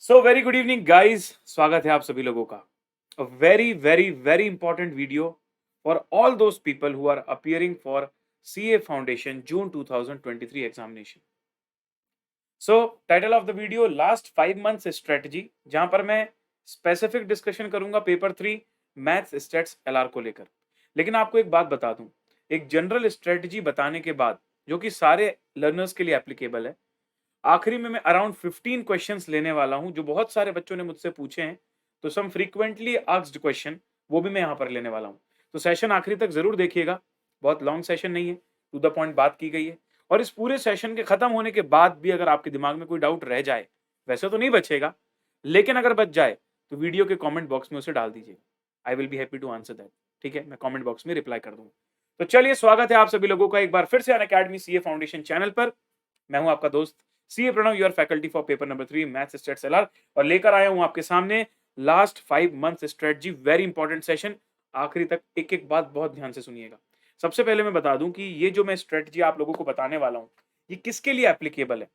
सो very good evening guys, स्वागत है आप सभी लोगों का। A very very very important video for all those people who are appearing for CA foundation June 2023 examination. So title of the video last 5 months strategy, जहां पर मैं specific discussion करूंगा पेपर 3 मैथ्स स्टेट्स एलआर को लेकर। लेकिन आपको एक बात बता दूं, एक जनरल स्ट्रेटजी बताने के बाद जो कि सारे लर्नर्स के लिए एप्लीकेबल है, आखिरी में मैं अराउंड 15 क्वेश्चंस लेने वाला हूं जो बहुत सारे बच्चों ने मुझसे पूछे हैं। तो सम फ्रीक्वेंटली आस्क्ड क्वेश्चन वो भी मैं यहां पर लेने वाला हूं। तो सेशन आखिरी तक जरूर देखिएगा, बहुत लॉन्ग सेशन नहीं है, टू द पॉइंट बात की गई है। और इस पूरे सेशन के खत्म होने के बाद भी अगर आपके दिमाग में कोई डाउट रह जाए, वैसे तो नहीं बचेगा, लेकिन अगर बच जाए तो वीडियो के कमेंट बॉक्स में उसे डाल दीजिए। I will be happy to answer that. ठीक है, मैं कमेंट बॉक्स में रिप्लाई कर दूंगा। तो चलिए, स्वागत है आप सभी लोगों का एक बार फिर से अनअकैडमी सीए फाउंडेशन चैनल पर। मैं हूं आपका दोस्त CA Pranav, your faculty for paper number 3 maths stats LR, और लेकर आया हूं आपके सामने last 5 months strategy. Very important session, आखिरी तक एक एक बात बहुत ध्यान से सुनिएगा। सबसे पहले मैं बता दूं कि ये जो मैं स्ट्रेटजी आप लोगों को बताने वाला हूं, ये किसके लिए एप्लीकेबल है।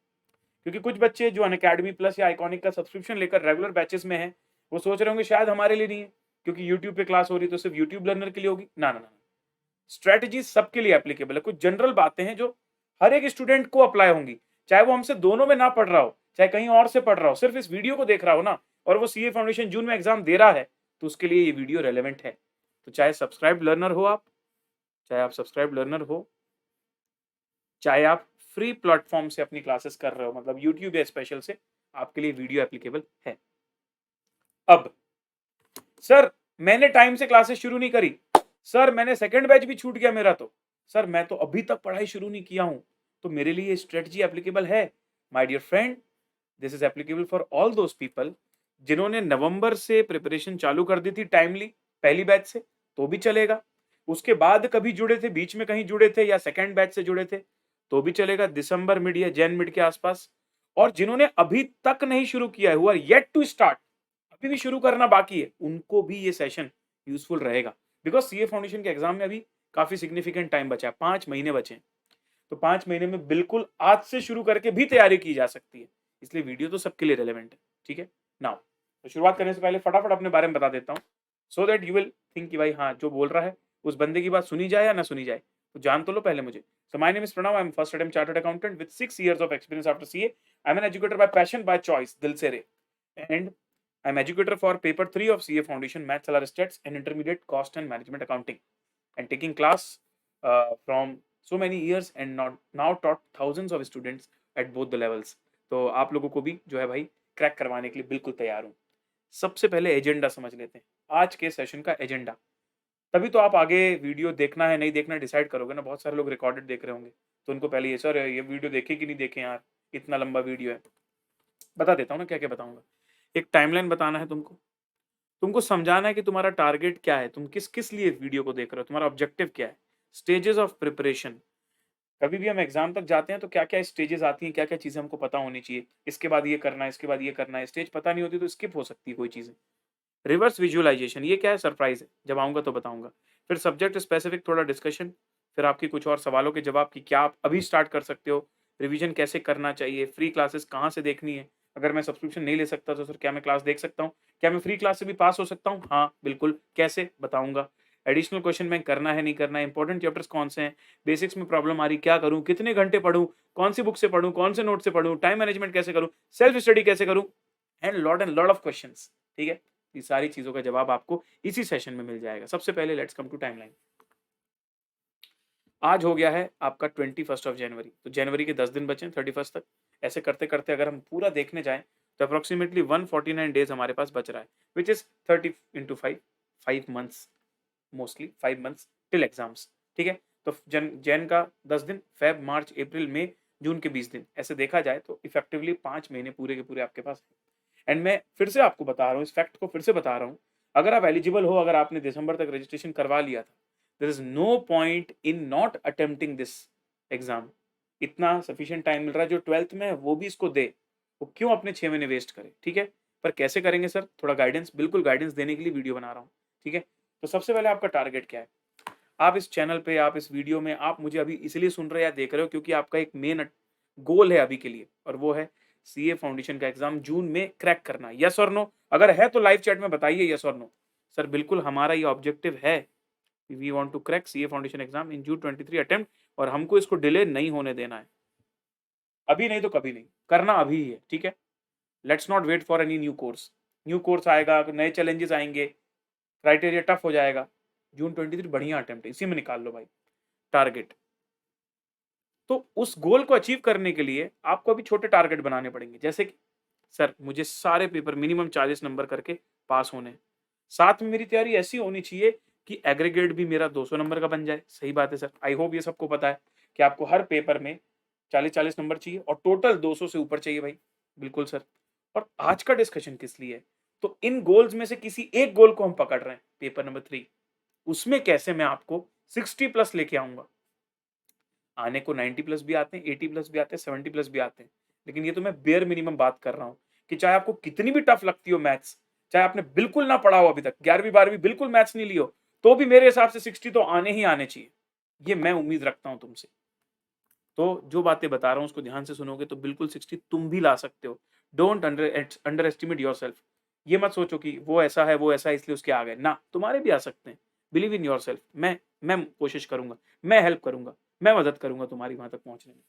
क्योंकि कुछ बच्चे जो अनअकैडमी प्लस या आइकॉनिक का सब्सक्रिप्शन लेकर रेगुलर बैचेस में हैं, वो सोच रहे होंगे शायद हमारे लिए नहीं है, क्योंकि यूट्यूब पे क्लास हो रही है तो सिर्फ यूट्यूब लर्नर के लिए होगी। ना ना ना, स्ट्रेटजी सबके लिए एप्लीकेबल है। कुछ जनरल बातें हैं जो हर एक स्टूडेंट को अप्लाई होंगी, चाहे वो हमसे दोनों में ना पढ़ रहा हो, चाहे कहीं और से पढ़ रहा हो, सिर्फ इस वीडियो को देख रहा हो ना, और वो सीए फाउंडेशन जून में एग्जाम दे रहा है, तो उसके लिए ये वीडियो रेलेवेंट है। तो चाहे सब्सक्राइब लर्नर हो आप, चाहे आप सब्सक्राइब लर्नर हो, चाहे आप फ्री प्लेटफॉर्म से अपनी क्लासेस कर रहे हो, मतलब यूट्यूब या स्पेशल से, आपके लिए वीडियो एप्लीकेबल है। अब सर, मैंने टाइम से क्लासेस शुरू नहीं करी, सर मैंने सेकंड बैच भी छूट गया मेरा, तो सर मैं तो अभी तक पढ़ाई शुरू नहीं किया हूं, तो मेरे लिए स्ट्रेटजी एप्लीकेबल है। My dear friend, this is applicable for all those people जिन्होंने नवंबर से प्रिपरेशन चालू कर दी थी टाइमली, पहली बैच से, तो भी चलेगा। उसके बाद कभी जुड़े थे, बीच में कहीं जुड़े थे, या सेकंड बैच से जुड़े थे, तो भी चलेगा, दिसंबर मिड या जैन मिड के आसपास। और जिन्होंने अभी तक नहीं शुरू किया है, हुआ येट टू स्टार्ट, अभी भी शुरू करना बाकी है, उनको भी ये सेशन यूजफुल रहेगा। बिकॉज सीए फाउंडेशन के एग्जाम में अभी काफी सिग्निफिकेंट टाइम बचा है, 5 महीने बचे हैं। तो 5 महीने में बिल्कुल आज से शुरू करके भी तैयारी की जा सकती है, इसलिए वीडियो तो सबके लिए रेलेवेंट है। ठीक है, नाउ तो शुरुआत करने से पहले फटाफट अपने बारे में बता देता हूँ, so that you will think कि भाई हाँ, जो बोल रहा है उस बंदे की बात सुनी जाए या ना सुनी जाए, तो जान तो लो पहले मुझे। So my name is Pranav. I'm first attempt chartered accountant with 6 years of experience after CA. I'm an educator by passion, by choice, dil se re. And I'm educator for paper 3 of CA Foundation, Maths, LR Stats, and Intermediate Cost and Management Accounting. And taking class from so many years and not now taught thousands of students at both the levels. तो आप लोगों को भी जो है भाई crack करवाने के लिए बिल्कुल तैयार हूँ। सबसे पहले एजेंडा समझ लेते हैं, आज के सेशन का एजेंडा। तभी तो आप आगे वीडियो देखना है नहीं देखना डिसाइड करोगे ना। बहुत सारे लोग रिकॉर्डेड देख रहे होंगे, तो उनको पहले ये सर ये वीडियो देखे कि नहीं देखे यार, इतना लंबा वीडियो है। बता देता हूँ ना क्या क्या बताऊंगा। एक टाइमलाइन बताना है तुमको, तुमको समझाना है कि तुम्हारा टारगेट क्या है, तुम किस किस लिए वीडियो को देख रहे हो, तुम्हारा ऑब्जेक्टिव क्या है, स्टेजेस ऑफ प्रिपरेशन। कभी भी हम एग्जाम तक जाते हैं तो क्या क्या स्टेजेस आती हैं, क्या क्या चीजें हमको पता होनी चाहिए, इसके बाद ये करना है, इसके बाद ये करना है। स्टेज पता नहीं होती तो स्किप हो सकती है कोई चीजें। रिवर्स विजुअलाइजेशन, ये क्या है, सरप्राइज है, जब आऊंगा तो बताऊंगा। फिर सब्जेक्ट स्पेसिफिक थोड़ा डिस्कशन, फिर आपकी कुछ और सवालों के जवाब कि क्या आप अभी स्टार्ट कर सकते हो, रिवीजन कैसे करना चाहिए, फ्री क्लासेस कहाँ से देखनी है, अगर मैं सब्सक्रिप्शन नहीं ले सकता तो सर क्या मैं क्लास देख सकता हूँ, क्या मैं फ्री क्लास से भी पास हो सकता हूँ, हाँ बिल्कुल, कैसे बताऊंगा। एडिशनल क्वेश्चन बैंक करना है नहीं करना है, इंपॉर्टेंट चैप्टर्स कौन से हैं, बेसिक्स में प्रॉब्लम आ रही क्या करूँ, कितने घंटे पढ़ूँ, कौन सी बुक से पढ़ूँ, कौन से नोट से पढ़ूँ, टाइम मैनेजमेंट कैसे करूँ, सेल्फ स्टडी कैसे करूँ, एंड लॉट ऑफ क्वेश्चंस। ठीक है, ये सारी चीजों का जवाब आपको इसी सेशन में मिल जाएगा। सबसे पहले लेट्स कम टू टाइमलाइन। आज हो गया है आपका 21 जनवरी, तो जनवरी के 10 दिन बचे हैं 31 तक। ऐसे करते करते अगर हम पूरा देखने जाएं तो अप्रोक्सीमेटली 149 डेज हमारे पास बच रहा है, which is 30 into 5 months, mostly 5 months till exams. ठीक है, तो जैन का 10 दिन, फेब मार्च अप्रैल मई जून के 20 दिन, ऐसे देखा जाए तो इफेक्टिवली 5 महीने पूरे के पूरे आपके पास है। एंड मैं फिर से आपको बता रहा हूँ, इस फैक्ट को फिर से बता रहा हूँ, अगर आप एलिजिबल हो, अगर आपने दिसंबर तक रजिस्ट्रेशन करवा लिया था, there is no point in not attempting this exam. इतना सफिशिएंट टाइम मिल रहा है, जो 12th में है वो भी इसको दे, वो क्यों अपने 6 महीने वेस्ट करे। ठीक है, पर कैसे करेंगे सर, थोड़ा गाइडेंस, बिल्कुल गाइडेंस देने के लिए वीडियो बना रहा हूँ। ठीक है, तो सबसे पहले आपका टारगेट क्या है। आप इस चैनल पे, आप इस वीडियो में, आप मुझे अभी इसलिए सुन रहे हैं या देख रहे हो क्योंकि आपका एक मेन गोल है अभी के लिए, और वो है सीए फाउंडेशन का एग्जाम जून में क्रैक करना? यस और नो? अगर है तो लाइव चैट में बताइए यस और नो। सर बिल्कुल हमारा ये ऑब्जेक्टिव है, we want to crack CA foundation exam in June 23 attempt, और हमको इसको डिले नहीं होने देना है। अभी नहीं तो कभी नहीं, करना अभी ही है, ठीक है? Let's not wait for any new course. New course आएगा, नए चैलेंजेस आएंगे, क्राइटेरिया टफ हो जाएगा। जून 23 बढ़िया अटेम्प्ट है, इसी में निकाल लो भाई टारगेट। तो उस गोल को अचीव करने के लिए आपको अभी छोटे टारगेट बनाने पड़ेंगे, जैसे कि सर मुझे सारे पेपर मिनिमम 40 नंबर करके पास होने, साथ में मेरी तैयारी ऐसी होनी चाहिए कि एग्रीगेट भी मेरा 200 नंबर का बन जाए। सही बात है सर, आई होप ये सबको पता है कि आपको हर पेपर में 40-40 नंबर चाहिए और टोटल 200 से ऊपर चाहिए भाई। बिल्कुल सर। और आज का डिस्कशन किस लिए है? तो इन गोल्स में से किसी एक गोल को हम पकड़ रहे हैं, पेपर नंबर 3, उसमें कैसे मैं आपको 60 प्लस लेके आऊंगा। आने को 90 प्लस भी आते हैं, 80 प्लस भी आते हैं, 70 प्लस भी आते हैं, लेकिन ये तो मैं बेयर मिनिमम बात कर रहा हूं कि चाहे आपको कितनी भी टफ लगती हो मैथ्स, चाहे आपने बिल्कुल ना पढ़ा हो अभी तक, 11वीं 12वीं बिल्कुल मैथ्स नहीं लियो, तो भी मेरे हिसाब से 60 तो आने ही आने चाहिए। ये मैं उम्मीद रखता हूं तुमसे। तो जो बातें बता रहा हूं उसको ध्यान से सुनोगे तो बिल्कुल 60 तुम भी ला सकते हो। Don't under estimate yourself. ये मत सोचो कि वो ऐसा है, वो ऐसा है इसलिए उसके आ गए ना, तुम्हारे भी आ सकते हैं। Believe in yourself. मैं कोशिश करूंगा, मैं हेल्प करूंगा, मैं मदद करूंगा तुम्हारी वहां तक पहुंचने में।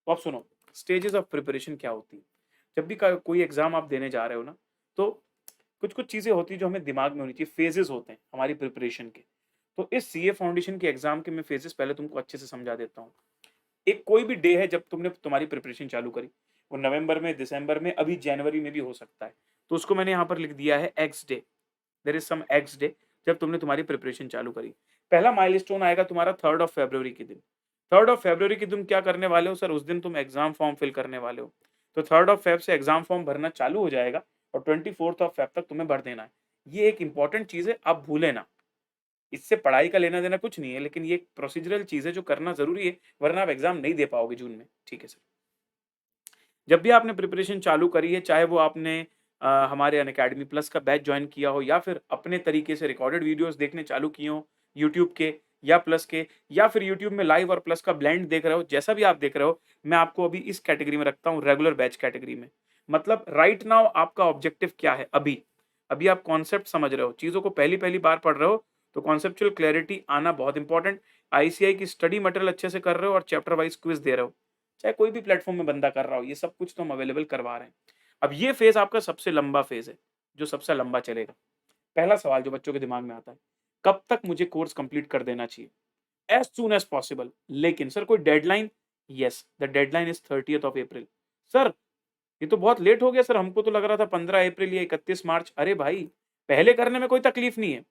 तो अब सुनो, स्टेजेस ऑफ प्रिपरेशन क्या होती है। जब भी कोई एग्जाम आप देने जा रहे हो ना, तो कुछ कुछ चीजें होती है जो हमें दिमाग में होनी चाहिए। फेजेस होते हैं हमारी प्रिपरेशन के। तो इस सीए फाउंडेशन के एग्जाम के मैं फेजेस पहले तुमको अच्छे से समझा देता हूँ। एक कोई भी डे है जब तुमने तुम्हारी प्रिपरेशन चालू करी, वो नवंबर में, दिसंबर में, अभी जनवरी में भी हो सकता है, तो उसको मैंने यहाँ पर लिख दिया है X day. There is some X day जब तुमने तुम्हारी प्रिपरेशन चालू करी। पहला माइलस्टोन आएगा तुम्हारा 3rd ऑफ फरवरी के दिन। 3rd ऑफ फरवरी के दिन क्या करने वाले हो सर? उस दिन तुम एग्जाम फॉर्म फिल करने वाले हो। तो 3rd ऑफ फेब से एग्जाम फॉर्म भरना चालू हो जाएगा और 24th ऑफ फेब तक तुम्हें भर देना है। ये एक इंपॉर्टेंट चीज है, आप भूले ना। इससे पढ़ाई का लेना देना कुछ नहीं है, लेकिन ये एक प्रोसीजरल चीज है जो करना जरूरी है, वरना आप एग्जाम नहीं दे पाओगे जून में। ठीक है सर। जब भी आपने प्रिपरेशन चालू करी है, चाहे वो आपने हमारे अनअकैडमी प्लस का बैच ज्वाइन किया हो, या फिर अपने तरीके से रिकॉर्डेड वीडियोस देखने चालू किए हो यूट्यूब के या प्लस के, या फिर यूट्यूब में लाइव और प्लस का ब्लेंड देख रहे हो, जैसा भी आप देख रहे हो, मैं आपको अभी इस कैटेगरी में रखता हूँ, रेगुलर बैच कैटेगरी में। मतलब राइट नाउ आपका ऑब्जेक्टिव क्या है? अभी अभी आप कॉन्सेप्ट समझ रहे हो, चीजों को पहली पहली बार पढ़ रहे हो, तो कॉन्सेप्चुअल क्लैरिटी आना बहुत इंपॉर्टेंट। आईसीआई की स्टडी मटेरियल अच्छे से कर रहे हो और चैप्टर वाइज क्विज दे रहे हो, चाहे कोई भी प्लेटफॉर्म में बंदा कर रहा हो, ये सब कुछ तो हम अवेलेबल करवा रहे हैं। अब ये फेज आपका सबसे लंबा फेज है, जो सबसे लंबा चलेगा। पहला सवाल जो बच्चों के दिमाग में आता है, कब तक मुझे कोर्स कंप्लीट कर देना चाहिए? As soon as possible. लेकिन सर कोई deadline? Yes, the deadline is 30th of April. Sir ये तो बहुत लेट हो गया सर, हमको तो लग रहा था 15 अप्रैल या 31 मार्च। अरे भाई, पहले करने में कोई तकलीफ नहीं है,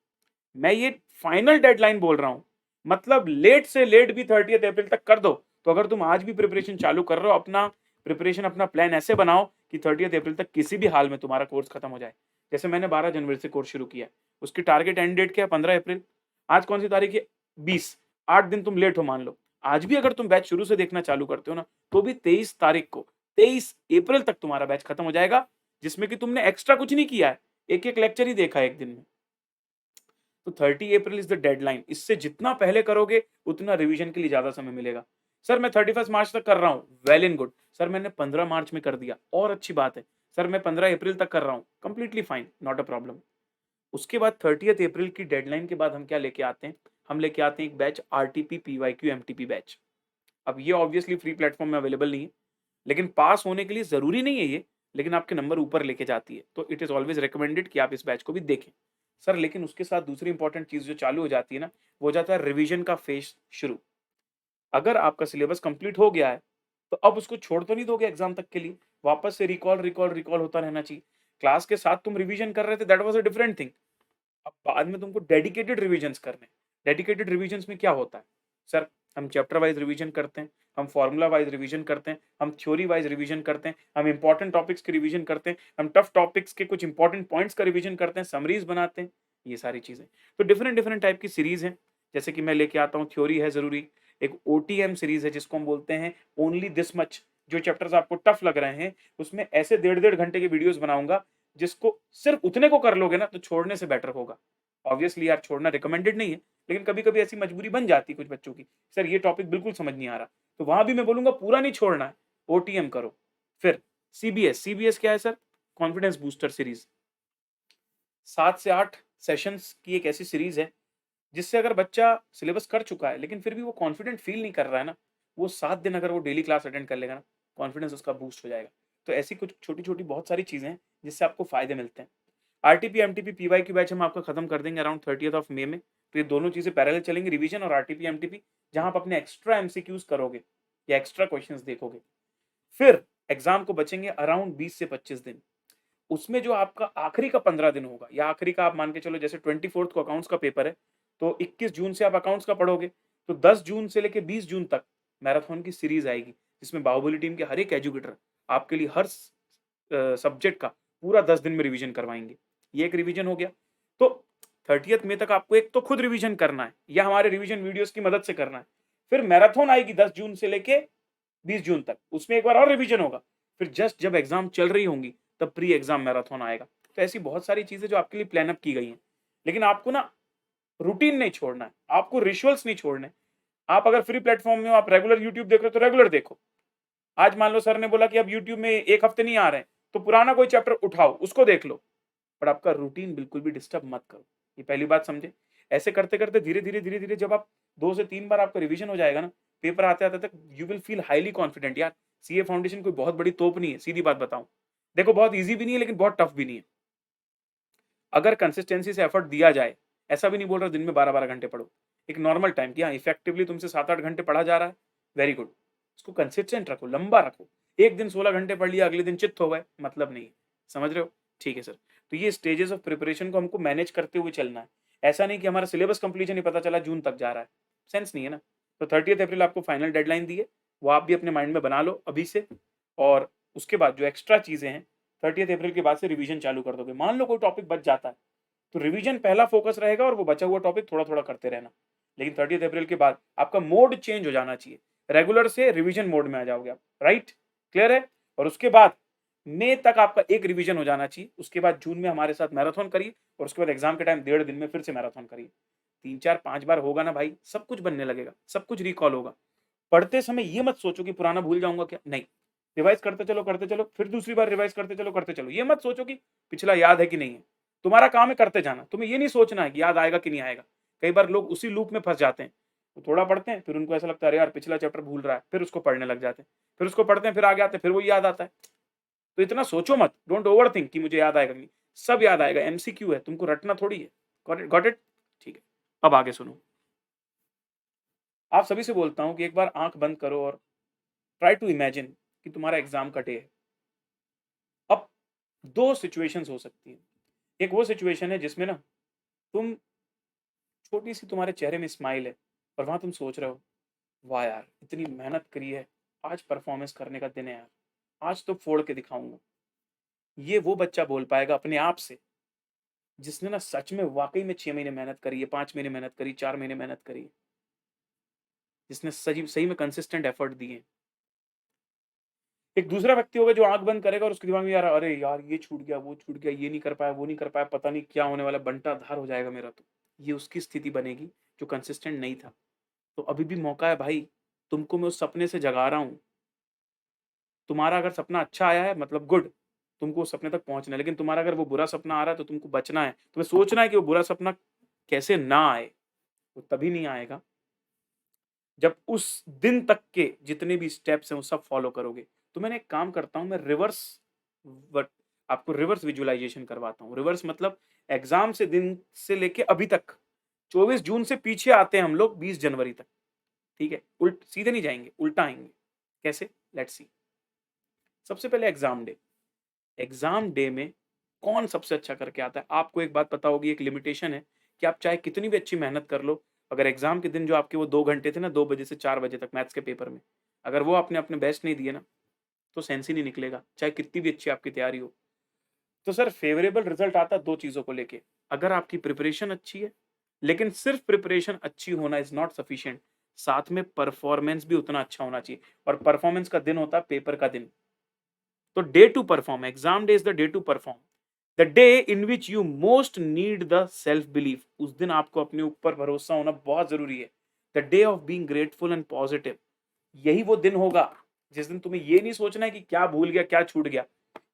मैं ये फाइनल डेडलाइन बोल रहा हूं। मतलब लेट से लेट भी 30th अप्रैल तक कर दो। तो अगर तुम आज भी प्रिपरेशन चालू कर रहे हो, अपना प्रिपरेशन, अपना प्लान ऐसे बनाओ कि 30th अप्रैल तक किसी भी हाल में तुम्हारा कोर्स खत्म हो जाए। जैसे मैंने 12 जनवरी से कोर्स शुरू किया, उसकी टारगेट एंड डेट क्या है? 15 अप्रैल। आज कौन सी तारीख है? 20। 8 दिन तुम लेट हो मान लो। आज भी अगर तुम बैच शुरू से देखना चालू करते हो ना, तो भी 23 तारीख को, 23 अप्रैल तक तुम्हारा बैच खत्म हो जाएगा, जिसमें कि तुमने एक्स्ट्रा कुछ नहीं किया है, एक एक लेक्चर ही देखा है एक दिन में। तो 30 अप्रैल इज द डेडलाइन। इससे जितना पहले करोगे उतना रिवीजन के लिए ज्यादा समय मिलेगा। सर मैं 31 मार्च तक कर रहा हूँ, वेल इन गुड। सर मैंने 15 मार्च में कर दिया, और अच्छी बात है। सर मैं 15 अप्रैल तक कर रहा हूँ, completely fine, not a problem. उसके बाद 30th अप्रैल की डेडलाइन के बाद हम क्या लेके आते हैं? हम लेके आते हैं एक batch, RTP PYQ MTP batch. अब ये ऑब्वियसली फ्री प्लेटफॉर्म में अवेलेबल नहीं है, लेकिन पास होने के लिए जरूरी नहीं है ये, लेकिन आपके नंबर ऊपर लेके जाती है, तो इट इज ऑलवेज रिकमेंडेड कि आप इस बैच को भी देखें। सर लेकिन उसके साथ दूसरी इंपॉर्टेंट चीज जो चालू हो जाती है ना, वो हो जाता है रिवीजन का फेज शुरू। अगर आपका सिलेबस कंप्लीट हो गया है, तो अब उसको छोड़ तो नहीं दोगे एग्जाम तक के लिए, वापस से रिकॉल रिकॉल रिकॉल होता रहना चाहिए। क्लास के साथ तुम रिवीजन कर रहे थे, that was a different thing. अब बाद में तुमको डेडिकेटेड रिविजन्स करने। डेडिकेटेड रिविजन्स में क्या होता है? सर हम चैप्टर वाइज रिवीजन करते हैं, हम फॉर्मूला वाइज रिवीजन करते हैं, हम थ्योरी वाइज रिवीजन करते हैं, हम इंपॉर्टेंट टॉपिक्स की रिवीजन करते हैं, हम टफ टॉपिक्स के कुछ इंपॉर्टेंट पॉइंट्स का रिवीजन करते हैं, समरीज बनाते हैं, ये सारी चीजें। तो डिफरेंट डिफरेंट टाइप की सीरीज हैं। जैसे कि मैं लेके आता हूँ, थ्योरी है जरूरी, एक ओटीएम सीरीज है जिसको हम बोलते हैं ओनली दिस मच। जो चैप्टर्स आपको टफ लग रहे हैं, उसमें ऐसे 1.5 घंटे के वीडियोस बनाऊंगा, जिसको सिर्फ उतने को कर लोगे ना, तो छोड़ने से बेटर होगा। ऑब्वियसली यार छोड़ना रिकमेंडेड नहीं है, लेकिन कभी कभी ऐसी मजबूरी बन जाती है कुछ बच्चों की, सर ये टॉपिक बिल्कुल समझ नहीं आ रहा, तो वहां भी मैं बोलूंगा पूरा नहीं छोड़ना है, ओटीएम करो। फिर सीबीएस क्या है सर? Confidence booster series. 7 से 8 सेशंस की एक ऐसी सीरीज है जिससे अगर बच्चा सिलेबस कर चुका है लेकिन फिर भी वो कॉन्फिडेंट फील नहीं कर रहा है ना, वो 7 दिन अगर वो डेली क्लास अटेंड कर लेगा ना, कॉन्फिडेंस उसका बूस्ट हो जाएगा। तो ऐसी कुछ छोटी-छोटी बहुत सारी चीज़ें हैं जिससे आपको फ़ायदे मिलते हैं। आरटीपी, एमटीपी, पीवाईक्यू बैच हम आपका खत्म कर देंगे अराउंड 30th ऑफ मई में। तो ये दोनों चीज़ें पैरेलल चलेंगी, रिवीजन और आरटीपी, एमटीपी, जहाँ आप अपने एक्स्ट्रा एमसीक्यूज़ करोगे या एक्स्ट्रा क्वेश्चंस देखोगे। फिर एग्ज़ाम को बचेंगे अराउंड 20 से 25 दिन। उसमें जो आपका आखिरी का 15 दिन होगा या आखिरी का आप मान के चलो, जैसे 24th को अकाउंट्स का पेपर है, तो 21 जून से आप अकाउंट्स का पढ़ोगे, तो 10 जून से लेके 20 जून तक मैराथन की सीरीज आएगी, जिसमें बाहुबली टीम के हर एक एजुकेटर आपके लिए हर सब्जेक्ट का पूरा 10 दिन में रिवीजन करवाएंगे। ये एक रिवीजन हो गया। तो 30th मई तक आपको एक तो खुद रिवीजन करना है या हमारे रिवीजन वीडियोस की मदद से करना है। फिर मैराथन आएगी 10 जून से लेके 20 जून तक, उसमें एक बार और रिवीजन होगा। फिर जस्ट जब एग्जाम चल रही होंगी तब प्री एग्जाम मैराथन आएगा। तो ऐसी बहुत सारी चीजें जो आपके लिए प्लान अप की गई हैं, लेकिन आपको ना रूटीन नहीं छोड़ना है, आपको रिचुअल्स नहीं छोड़ने। आप अगर फ्री प्लेटफॉर्म में हो, आप रेगुलर यूट्यूब देख रहे हो तो रेगुलर देखो। आज मान लो सर ने बोला कि अब यूट्यूब में एक हफ्ते नहीं आ रहे हैं, तो पुराना कोई चैप्टर उठाओ उसको देख लो, पर आपका रूटीन बिल्कुल भी डिस्टर्ब मत करो। ये पहली बात समझे। ऐसे करते करते धीरे धीरे जब आप 2 से 3 बार आपका रिवीजन हो जाएगा ना, पेपर आते आते तक you will feel highly confident. यार सीए फाउंडेशन कोई बहुत बड़ी तोप नहीं है, सीधी बात बताऊं। देखो बहुत ईजी भी नहीं है लेकिन बहुत टफ भी नहीं है। अगर कंसिस्टेंसी से एफर्ट दिया जाए, ऐसा भी नहीं बोल रहा दिन में 12-12 घंटे पढ़ो, एक नॉर्मल टाइम कि हाँ इफेक्टिवली तुमसे 7-8 घंटे पढ़ा जा रहा है, वेरी गुड। उसको कंसिस्टेंट रखो, लंबा रखो। एक दिन 16 घंटे पढ़ लिया, अगले दिन चित्त हो गए, मतलब नहीं है। समझ रहे हो? ठीक है सर। तो ये स्टेजेस ऑफ प्रिपरेशन को हमको मैनेज करते हुए चलना है। ऐसा नहीं कि हमारा सिलेबस कंप्लीशन ही पता चला जून तक जा रहा है, सेंस नहीं है ना। तो 30th अप्रैल आपको फाइनल डेडलाइन दी है, वो आप भी अपने माइंड में बना लो अभी से। और उसके बाद जो एक्स्ट्रा चीजें हैं, 30th अप्रैल के बाद से रिवीजन चालू कर दोगे। मान लो कोई टॉपिक बच जाता है, तो रिवीजन पहला फोकस रहेगा और वो बचा हुआ टॉपिक थोड़ा थोड़ा करते रहना। लेकिन 30th अप्रैल के बाद आपका मोड चेंज हो जाना चाहिए, रेगुलर से रिवीजन मोड में आ जाओगे आप। राइट? क्लियर है? और उसके बाद मई तक आपका एक रिवीजन हो जाना चाहिए। उसके बाद जून में हमारे साथ मैराथन करिए और उसके बाद एग्जाम के टाइम 1.5 दिन में फिर से मैराथन करिए। 3-4-5 बार होगा ना भाई, सब कुछ बनने लगेगा, सब कुछ रिकॉल होगा। पढ़ते समय ये मत सोचो कि पुराना भूल जाऊंगा क्या, नहीं। रिवाइज करते चलो, फिर दूसरी बार रिवाइज करते चलो। ये मत सोचो कि पिछला याद है कि नहीं है। तुम्हारा काम है करते जाना, तुम्हें ये नहीं सोचना है कि याद आएगा कि नहीं आएगा। कई बार लोग उसी लूप में फंस जाते हैं, वो थोड़ा पढ़ते हैं फिर उनको ऐसा लगता है अरे यार पिछला चैप्टर भूल रहा है, फिर उसको पढ़ने लग जाते हैं, फिर उसको पढ़ते हैं, फिर आगे आते हैं, फिर वो याद आता है। तो इतना सोचो मत, डोंट ओवर थिंक कि मुझे याद आएगा कि नहीं। सब याद आएगा, एमसीक्यू है, तुमको रटना थोड़ी है। Got it? ठीक है, अब आगे सुनो। आप सभी से बोलता हूं कि एक बार आंख बंद करो और ट्राई टू इमेजिन कि तुम्हारा एग्जाम का डे है। अब दो सिचुएशंस हो सकती हैं। एक वो सिचुएशन है जिसमें ना तुम, छोटी सी तुम्हारे चेहरे में स्माइल है और वहां तुम सोच रहे हो वाह यार इतनी मेहनत करी है, आज परफॉर्मेंस करने का दिन है यार, आज तो फोड़ के दिखाऊंगा। ये वो बच्चा बोल पाएगा अपने आप से जिसने ना सच में वाकई में 6 महीने मेहनत करी है, 5 महीने मेहनत करी, 4 महीने मेहनत करी है, जिसने सही सही में कंसिस्टेंट एफर्ट दिए। एक दूसरा व्यक्ति होगा जो आंख बंद करेगा और उसके दिमाग में यार अरे यार ये छूट गया, वो छूट गया, ये नहीं कर पाया, वो नहीं कर पाया, पता नहीं क्या होने वाला, बंटा धार हो जाएगा मेरा। तो ये उसकी स्थिति बनेगी जो कंसिस्टेंट नहीं था। तो अभी भी मौका है भाई, तुमको मैं उस सपने से जगा रहा हूँ। तुम्हारा अगर सपना अच्छा आया है मतलब गुड, तुमको उस सपने तक पहुंचना है। लेकिन तुम्हारा अगर वो बुरा सपना आ रहा है तो तुमको बचना है, तुम्हें सोचना है कि वो बुरा सपना कैसे ना आए। वो तभी नहीं आएगा जब उस दिन तक के जितने भी स्टेप्स हैं वो सब फॉलो करोगे। तो मैंने एक काम करता हूं, मैं रिवर्स बट आपको रिवर्स विजुअलाइजेशन करवाता हूं। रिवर्स मतलब एग्जाम से दिन से लेके अभी तक, 24 जून से पीछे आते हैं हम लोग 20 जनवरी तक। ठीक है, उल्ट सीधे नहीं जाएंगे, उल्टा आएंगे। कैसे? Let's see. सबसे पहले एग्जाम डे। एग्जाम डे में कौन सबसे अच्छा करके आता है? आपको एक बात पता होगी, एक लिमिटेशन है कि आप चाहे कितनी भी अच्छी मेहनत कर लो, अगर एग्जाम के दिन जो आपके वो 2 घंटे थे ना, 2 बजे से 4 बजे तक मैथ्स के पेपर में, अगर वो आपने अपने बेस्ट नहीं दिए ना, तो सेंस ही नहीं निकलेगा, चाहे कितनी भी अच्छी आपकी तैयारी हो। तो सर फेवरेबल रिजल्ट आता है दो चीजों को लेके। अगर आपकी प्रिपरेशन अच्छी है, लेकिन सिर्फ प्रिपरेशन अच्छी होना इज नॉट सफिशिएंट, साथ में परफॉर्मेंस भी उतना अच्छा होना चाहिए। और परफॉर्मेंस का दिन होता है पेपर का दिन। तो day to perform, exam day is the day to perform, the day in which you most need the self belief. उस दिन आपको अपने ऊपर भरोसा होना बहुत जरूरी है। The day of being grateful and positive, यही वो दिन होगा जिस दिन तुम्हें ये नहीं सोचना है कि क्या भूल गया, क्या छूट गया,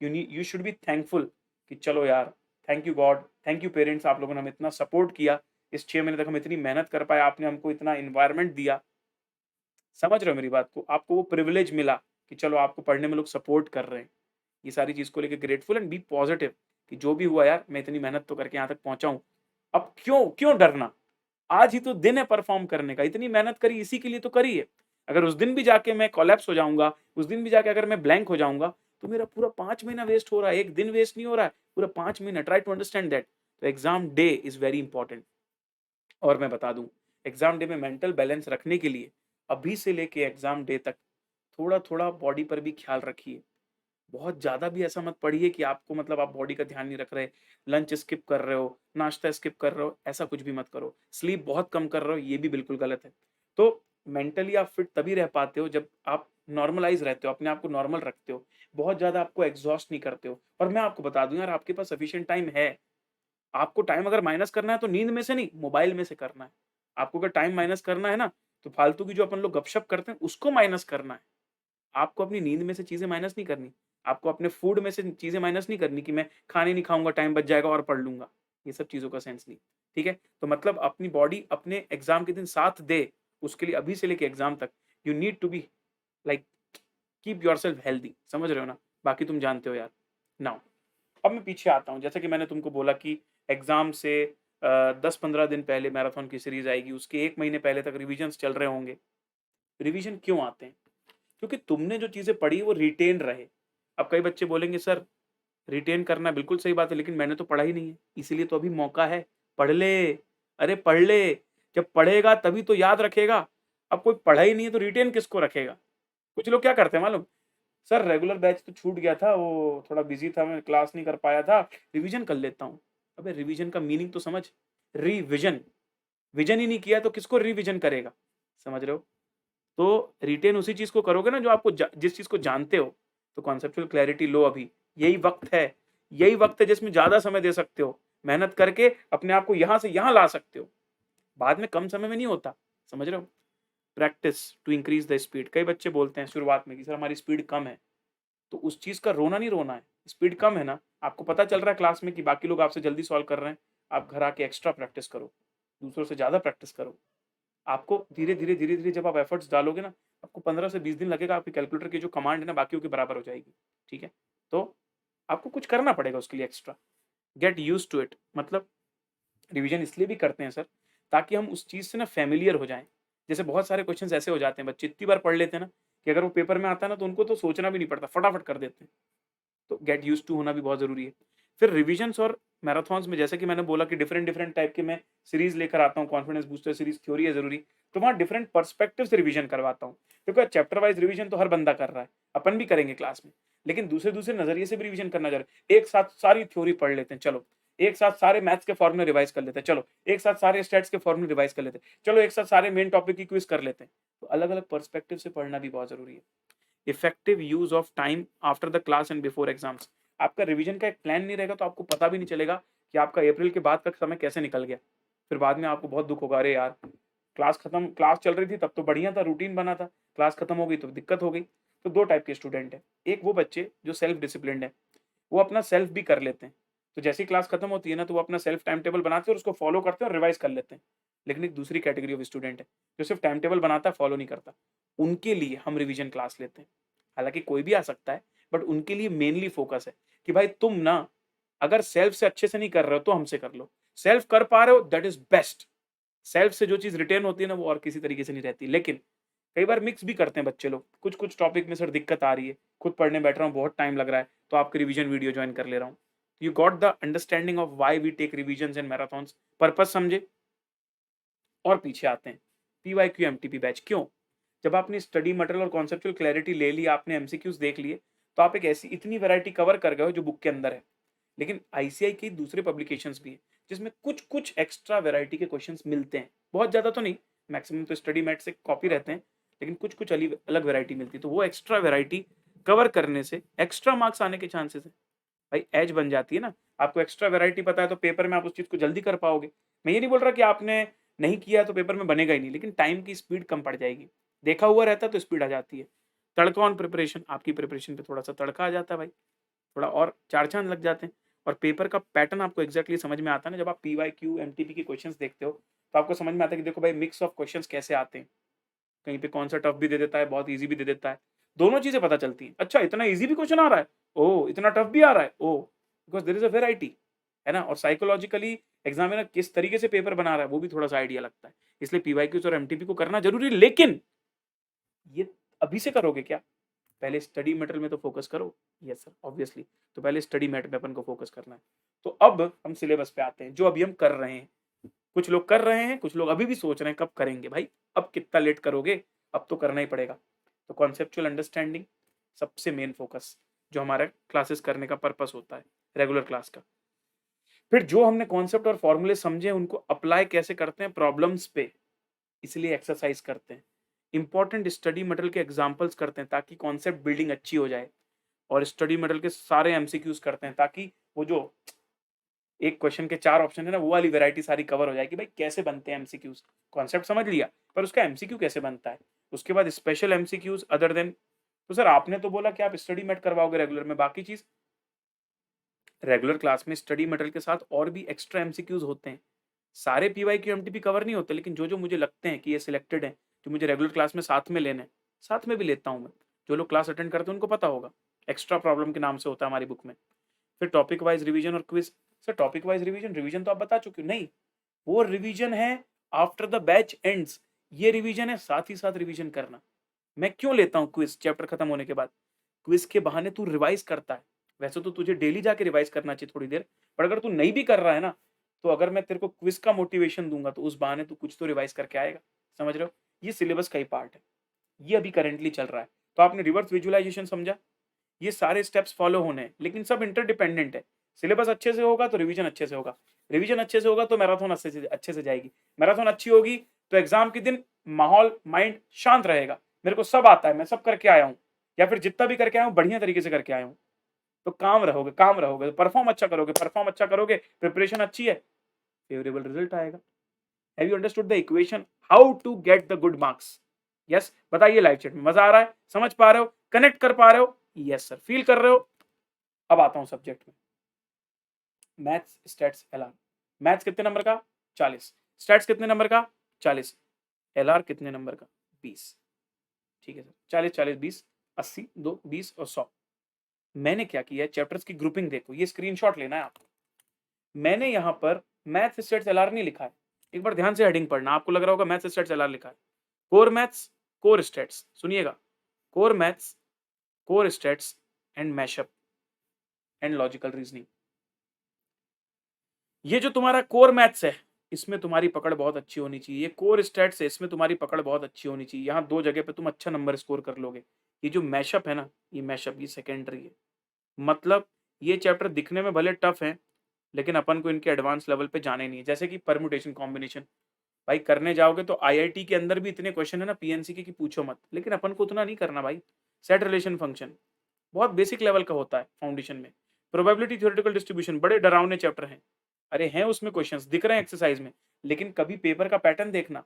यू शुड बी थैंकफुल कि चलो यार, thank you God, thank you parents, आप लोगों ने हमें इतना सपोर्ट किया, इस 6 महीने तक हम इतनी मेहनत कर पाए, आपने हमको इतना एनवायरनमेंट दिया। समझ रहे हो मेरी बात को? आपको वो प्रिविलेज मिला कि चलो आपको पढ़ने में लोग सपोर्ट कर रहे हैं। ये सारी चीज़ को लेके ग्रेटफुल एंड बी पॉजिटिव कि जो भी हुआ यार, मैं इतनी मेहनत तो करके यहाँ तक पहुँचा हूँ। अब क्यों क्यों डरना? आज ही तो दिन है परफ़ॉर्म करने का, इतनी मेहनत करी इसी के लिए तो करी है। अगर उस दिन भी जाके मैं कोलैप्स हो जाऊँगा, उस दिन भी जाके अगर मैं ब्लैंक हो जाऊँगा, तो मेरा पूरा 5 महीना वेस्ट हो रहा है, 1 दिन वेस्ट नहीं हो रहा है, पूरा 5 महीना। Try to understand that. तो exam day is very important. और मैं बता दूँ, एग्ज़ाम डे में मेंटल बैलेंस रखने के लिए अभी से लेके एग्ज़ाम डे तक थोड़ा-थोड़ा बॉडी पर भी ख़्याल रखिए। बहुत ज़्यादा भी ऐसा मत पढ़िए कि आपको मतलब आप बॉडी का ध्यान नहीं रख रहे, लंच स्किप कर रहे हो, नाश्ता स्किप कर रहे हो, ऐसा कुछ भी मत करो। स्लीप बहुत कम कर रहे हो, ये भी बिल्कुल गलत है। तो मेंटली आप फिट तभी रह पाते हो जब आप नॉर्मलाइज़ रहते हो, अपने आप को नॉर्मल रखते हो, बहुत ज़्यादा आपको एग्ज़ॉस्ट नहीं करते हो। और मैं आपको बता दूँ यार, आपके पास सफिशिएंट टाइम है। आपको टाइम अगर माइनस करना है तो नींद में से नहीं, मोबाइल में से करना है। आपको अगर टाइम माइनस करना है ना, तो फालतू की जो अपन लोग गपशप करते हैं, उसको माइनस करना है। आपको अपनी नींद में से चीज़ें माइनस नहीं करनी। आपको अपने फूड में से चीज़ें माइनस नहीं करनी कि मैं खाने नहीं खाऊँगा, टाइम बच जाएगा और पढ़ लूँगा। ये सब चीज़ों का सेंस नहीं, ठीक है? तो मतलब अपनी बॉडी अपने एग्ज़ाम के दिन साथ दे, उसके लिए अभी से लेके एग्ज़ाम तक you need to be like keep yourself healthy, समझ रहे हो ना? बाकी तुम जानते हो यार। नाउ अब मैं पीछे आता हूँ, जैसा कि मैंने तुमको बोला कि एग्ज़ाम से 10-15 दिन पहले मैराथन की सीरीज़ आएगी, उसके 1 महीने पहले तक रिविजन्स चल रहे होंगे। रिविज़न क्यों आते हैं? क्योंकि तुमने जो चीज़ें पढ़ी वो रिटेन रहे। अब कई बच्चे बोलेंगे सर रिटेन करना बिल्कुल सही बात है, लेकिन मैंने तो पढ़ा ही नहीं है, इसीलिए तो अभी मौका है, पढ़ ले, अरे पढ़ ले, जब पढ़ेगा तभी तो याद रखेगा। अब कोई पढ़ा ही नहीं है तो रिटेन किसको रखेगा? कुछ लोग क्या करते हैं मालूम? सर रेगुलर बैच तो छूट गया था, वो थोड़ा बिज़ी था, मैं क्लास नहीं कर पाया था, रिवीजन कर लेता हूँ। अबे रिवीजन का मीनिंग तो समझ, रिविज़न, विज़न ही नहीं किया तो किसको रिविज़न करेगा? समझ रहे हो? तो रिटेन उसी चीज़ को करोगे ना जो आपको जिस चीज़ को जानते हो। तो कॉन्सेप्चुअल क्लैरिटी लो अभी, यही वक़्त है। यही वक़्त है जिसमें ज़्यादा समय दे सकते हो। मेहनत करके अपने आप को यहाँ से यहाँ ला सकते हो। बाद में कम समय में नहीं होता, समझ रहे हो? Practice to increase the speed. कई बच्चे बोलते हैं शुरुआत में कि सर हमारी स्पीड कम है। तो उस चीज़ का रोना नहीं रोना है। स्पीड कम है ना, आपको पता चल रहा है क्लास में कि बाकी लोग आपसे जल्दी सॉल्व कर रहे हैं, आप घर आके एक्स्ट्रा प्रैक्टिस करो, दूसरों से ज़्यादा प्रैक्टिस करो। आपको धीरे-धीरे, धीरे-धीरे जब आप एफर्ट्स डालोगे ना, आपको 15 से 20 दिन लगेगा, आपकी कैलकुलेटर की जो कमांड है ना बाकियों के बराबर हो जाएगी, ठीक है? तो आपको कुछ करना पड़ेगा उसके लिए extra. Get used to it, मतलब रिवीजन इसलिए भी करते हैं सर, ताकि हम उस चीज़ से ना फ़ैमिलियर हो जाएँ। जैसे बहुत सारे क्वेश्चन्स ऐसे हो जाते हैं, बच्चे इतनी बार पढ़ लेते हैं ना, कि अगर वो पेपर में आता है ना, तो उनको तो सोचना भी नहीं पड़ता, फटाफट कर देते हैं। तो गेट यूज्ड टू होना भी बहुत ज़रूरी है। फिर रिविजन्स और मैराथन्स में जैसे कि मैंने बोला कि डिफरेंट-डिफरेंट टाइप के मैं सीरीज़ लेकर आता हूँ, कॉन्फिडेंस बूस्टर सीरीज़, थ्योरी है ज़रूरी, तो वहाँ डिफरेंट पर्सपेक्टिव से रिविजन करवाता हूँ। क्योंकि चैप्टर वाइज़ रिविजन तो हर बंदा कर रहा है, अपन भी करेंगे क्लास में, लेकिन दूसरे-दूसरे नज़रिए से भी रिविजन करना ज़रूरी है। एक साथ सारी थ्योरी पढ़ लेते हैं, चलो। एक साथ सारे मैथ्स के फॉर्मूले रिवाइज़ कर लेते हैं, चलो। एक साथ सारे स्टैट्स के फॉर्मूले रिवाइज़ कर लेते हैं, चलो। एक साथ सारे मेन टॉपिक की क्विज़ कर लेते हैं। तो अलग-अलग पर्सपेक्टिव से पढ़ना भी बहुत ज़रूरी है। Effective use of time after the class and before exams. आपका रिवीजन का एक प्लान नहीं रहेगा तो आपको पता भी नहीं चलेगा कि आपका अप्रैल के बाद का समय कैसे निकल गया। फिर बाद में आपको बहुत दुख होगा, अरे यार क्लास चल रही थी तब तो बढ़िया था, रूटीन बना था, क्लास खत्म हो गई तो दिक्कत हो गई। तो दो टाइप के स्टूडेंट है, एक वो बच्चे जो सेल्फ डिसिप्लिन्ड है, वो अपना सेल्फ भी कर लेते हैं। तो जैसे ही क्लास खत्म होती है ना, तो वो अपना सेल्फ टाइम टेबल बनाते हैं और उसको फॉलो करते हैं और रिवाइज कर लेते हैं। लेकिन एक दूसरी कैटेगरी ऑफ स्टूडेंट है जो सिर्फ टाइम टेबल बनाता है, फॉलो नहीं करता। उनके लिए हम रिवीजन क्लास लेते हैं। हालाँकि कोई भी आ सकता है, बट उनके लिए मेनली फ़ोकस है कि भाई तुम ना अगर सेल्फ से अच्छे से नहीं कर रहे हो तो हमसे कर लो। सेल्फ कर पा रहे हो दैट इज़ बेस्ट। सेल्फ से जो चीज़ रिटेन होती है ना वो और किसी तरीके से नहीं रहती। लेकिन कई बार मिक्स भी करते हैं बच्चे लोग। कुछ-कुछ टॉपिक में सर दिक्कत आ रही है, खुद पढ़ने बैठ रहा हूँ, बहुत टाइम लग रहा है, तो आपकी रिवीजन वीडियो जॉइन कर ले रहा हूँ। You got the understanding of why we take revisions and marathons, purpose समझे? और पीछे आते हैं। पीवाईक्यू एमटीपी बैच क्यों? जब आपने स्टडी मटेरियल और कॉन्सेप्चुअल क्लैरिटी ले ली, आपने एमसीक्यूज़ देख लिए, तो आप एक ऐसी इतनी वैरायटी कवर कर गए हो जो बुक के अंदर है। लेकिन आईसीएआई की दूसरे पब्लिकेशंस भी हैं, जिसमें कुछ-कुछ एक्स्ट्रा वैरायटी के क्वेश्चंस मिलते हैं। बहुत ज़्यादा तो नहीं, मैक्सिमम तो स्टडी मैट से कॉपी रहते हैं, लेकिन कुछ-कुछ अलग वैरायटी मिलती है। तो वो एक्स्ट्रा वैरायटी कवर करने से एक्स्ट्रा मार्क्स आने के चांसेस हैं। भाई एज बन जाती है ना, आपको एक्स्ट्रा वैरायटी पता है तो पेपर में आप उस चीज़ को जल्दी कर पाओगे। मैं ये नहीं बोल रहा कि आपने नहीं किया तो पेपर में बनेगा ही नहीं, लेकिन टाइम की स्पीड कम पड़ जाएगी। देखा हुआ रहता है तो स्पीड आ जाती है। तड़का ऑन प्रिपरेशन, आपकी प्रिपरेशन पे थोड़ा सा तड़का आ जाता है भाई, थोड़ा और चार चांद लग जाते हैं। और पेपर का पैटर्न आपको एग्जैक्टली समझ में आता है ना, जब आप पीवाईक्यू एमटीपी के क्वेश्चंस देखते हो तो आपको समझ में आता है कि देखो भाई मिक्स ऑफ क्वेश्चंस कैसे आते हैं, कहीं पे कौन सा टफ भी दे देता है, बहुत ईजी भी दे देता है, दोनों चीजें पता चलती हैं। अच्छा इतना ईजी भी क्वेश्चन आ रहा है, ओ इतना टफ भी आ रहा है, oh because there is a variety, है ना। और साइकोलॉजिकली एग्जामिनर किस तरीके से पेपर बना रहा है वो भी थोड़ा सा आइडिया लगता है। इसलिए पीवाईक्यूज और एमटीपी को करना जरूरी है, लेकिन ये अभी से करोगे क्या, पहले स्टडी मटेरियल में तो फोकस करो। यस सर ऑब्वियसली, तो पहले स्टडी मैट में अपन को फोकस करना है। तो अब हम सिलेबस पे आते हैं, जो अभी हम कर रहे हैं। कुछ लोग कर रहे हैं, कुछ लोग अभी भी सोच रहे हैं कब करेंगे। भाई अब कितना लेट करोगे, अब तो करना ही पड़ेगा। तो कॉन्सेप्चुअल अंडरस्टैंडिंग सबसे मेन फोकस, जो हमारा क्लासेस करने का पर्पस होता है रेगुलर क्लास का। फिर जो हमने कॉन्सेप्ट और फॉर्मूले समझे उनको अप्लाई कैसे करते हैं प्रॉब्लम्स पे, इसलिए एक्सरसाइज करते हैं। इंपॉर्टेंट स्टडी मटेरियल के एग्जांपल्स करते हैं ताकि कॉन्सेप्ट बिल्डिंग अच्छी हो जाए। और स्टडी मटेरियल के सारे एमसीक्यूज करते हैं ताकि वो जो एक क्वेश्चन के चार ऑप्शन है ना, वो वाली वैरायटी सारी कवर हो जाए कि भाई कैसे बनते हैं एमसीक्यूज। कॉन्सेप्ट समझ लिया, पर उसका एमसीक्यू कैसे बनता है। उसके बाद स्पेशल एमसीक्यूज अदर देन। तो सर आपने तो बोला कि आप स्टडी मेट करवाओगे रेगुलर में, बाकी चीज रेगुलर क्लास में स्टडी मटेरियल के साथ और भी एक्स्ट्रा एमसीक्यूज होते हैं। सारे पीवाईक्यू एमटीपी कवर नहीं होते, लेकिन जो जो मुझे लगते हैं कि ये सिलेक्टेड है, जो मुझे रेगुलर क्लास में साथ में लेने हैं, साथ में भी लेता हूँ मैं। जो लोग क्लास अटेंड करते हैं उनको पता होगा, एक्स्ट्रा प्रॉब्लम के नाम से होता है हमारी बुक में। फिर टॉपिक वाइज रिवीजन और quiz. Sir topic wise revision, revision तो आप बता चुके हो। नहीं, वो रिवीजन है आफ्टर द बैच एंड्स, ये रिवीजन है साथ ही साथ रिवीजन करना। मैं क्यों लेता हूँ क्विज चैप्टर खत्म होने के बाद, क्विज के बहाने तू रिवाइज करता है। वैसे तो तुझे डेली जाके रिवाइज करना चाहिए थोड़ी देर, पर अगर तू नहीं भी कर रहा है ना, तो अगर मैं तेरे को क्विज का मोटिवेशन दूंगा तो उस बहाने तू कुछ तो रिवाइज करके आएगा। समझ रहे हो, ये सिलेबस का ही पार्ट है, ये अभी करेंटली चल रहा है। तो आपने रिवर्स विजुअलाइजेशन समझा, ये सारे स्टेप्स फॉलो होने हैं, लेकिन सब इंटरडिपेंडेंट है। सिलेबस अच्छे से होगा तो रिवीजन अच्छे से होगा, रिवीजन अच्छे से होगा तो मैराथन अच्छे से जाएगी, मैराथन अच्छी होगी तो एग्जाम के दिन माहौल माइंड शांत रहेगा। मेरे को सब आता है, मैं सब करके आया हूँ, या फिर जितना भी करके आया हूँ बढ़िया तरीके से करके आया हूँ। तो काम रहोगे, परफॉर्म अच्छा करोगे, परफॉर्म अच्छा करोगे, प्रिपरेशन अच्छी है, फेवरेबल रिजल्ट आएगा। Have you understood the equation how to get the good marks? Yes बताइए लाइव चैट में, मजा आ रहा है, समझ पा रहे हो, कनेक्ट कर पा रहे हो? यस सर, फील कर रहे हो? अब आता हूं सब्जेक्ट में, मैथ्स स्टैट्स एलआर। मैथ्स कितने नंबर का? 40। स्टैट्स कितने नंबर का? 40। एलआर कितने नंबर का? 20। ठीक है सर, 40 40 20 80 2 20 और 100। मैंने क्या किया है, चैप्टर्स की ग्रुपिंग देखो, ये स्क्रीनशॉट लेना है आपको। मैंने यहाँ पर मैथ्स स्टैट्स एलआर नहीं लिखा है, एक बार ध्यान से हेडिंग पढ़ना, आपको लग रहा होगा मैथ्स स्टैट्स एलआर लिखा है। कोर मैथ्स, कोर स्टैट्स, सुनिएगा, core maths, core stats and mashup and logical reasoning. ये जो तुम्हारा कोर मैथ्स है, इसमें तुम्हारी पकड़ बहुत अच्छी होनी चाहिए। ये कोर स्टैट्स है, इसमें तुम्हारी पकड़ बहुत अच्छी होनी चाहिए। यहाँ दो जगह पे तुम अच्छा नंबर स्कोर कर लोगे। ये जो मैशअप है ना, ये मैशअप ये सेकेंडरी है। मतलब ये चैप्टर दिखने में भले टफ है, लेकिन अपन को इनके एडवांस लेवल पे जाने नहीं है। जैसे कि परम्यूटेशन कॉम्बिनेशन, भाई करने जाओगे तो आईआईटी के अंदर भी इतने क्वेश्चन है ना पीएनसी के कि पूछो मत, लेकिन अपन को उतना नहीं करना भाई। सेट रिलेशन फंक्शन बहुत बेसिक लेवल का होता है फाउंडेशन में। प्रोबेबिलिटी थ्योरेटिकल डिस्ट्रीब्यूशन बड़े डरावने चैप्टर हैं। अरे हैं उसमें क्वेश्चंस दिख रहे हैं एक्सरसाइज में, लेकिन कभी पेपर का पैटर्न देखना,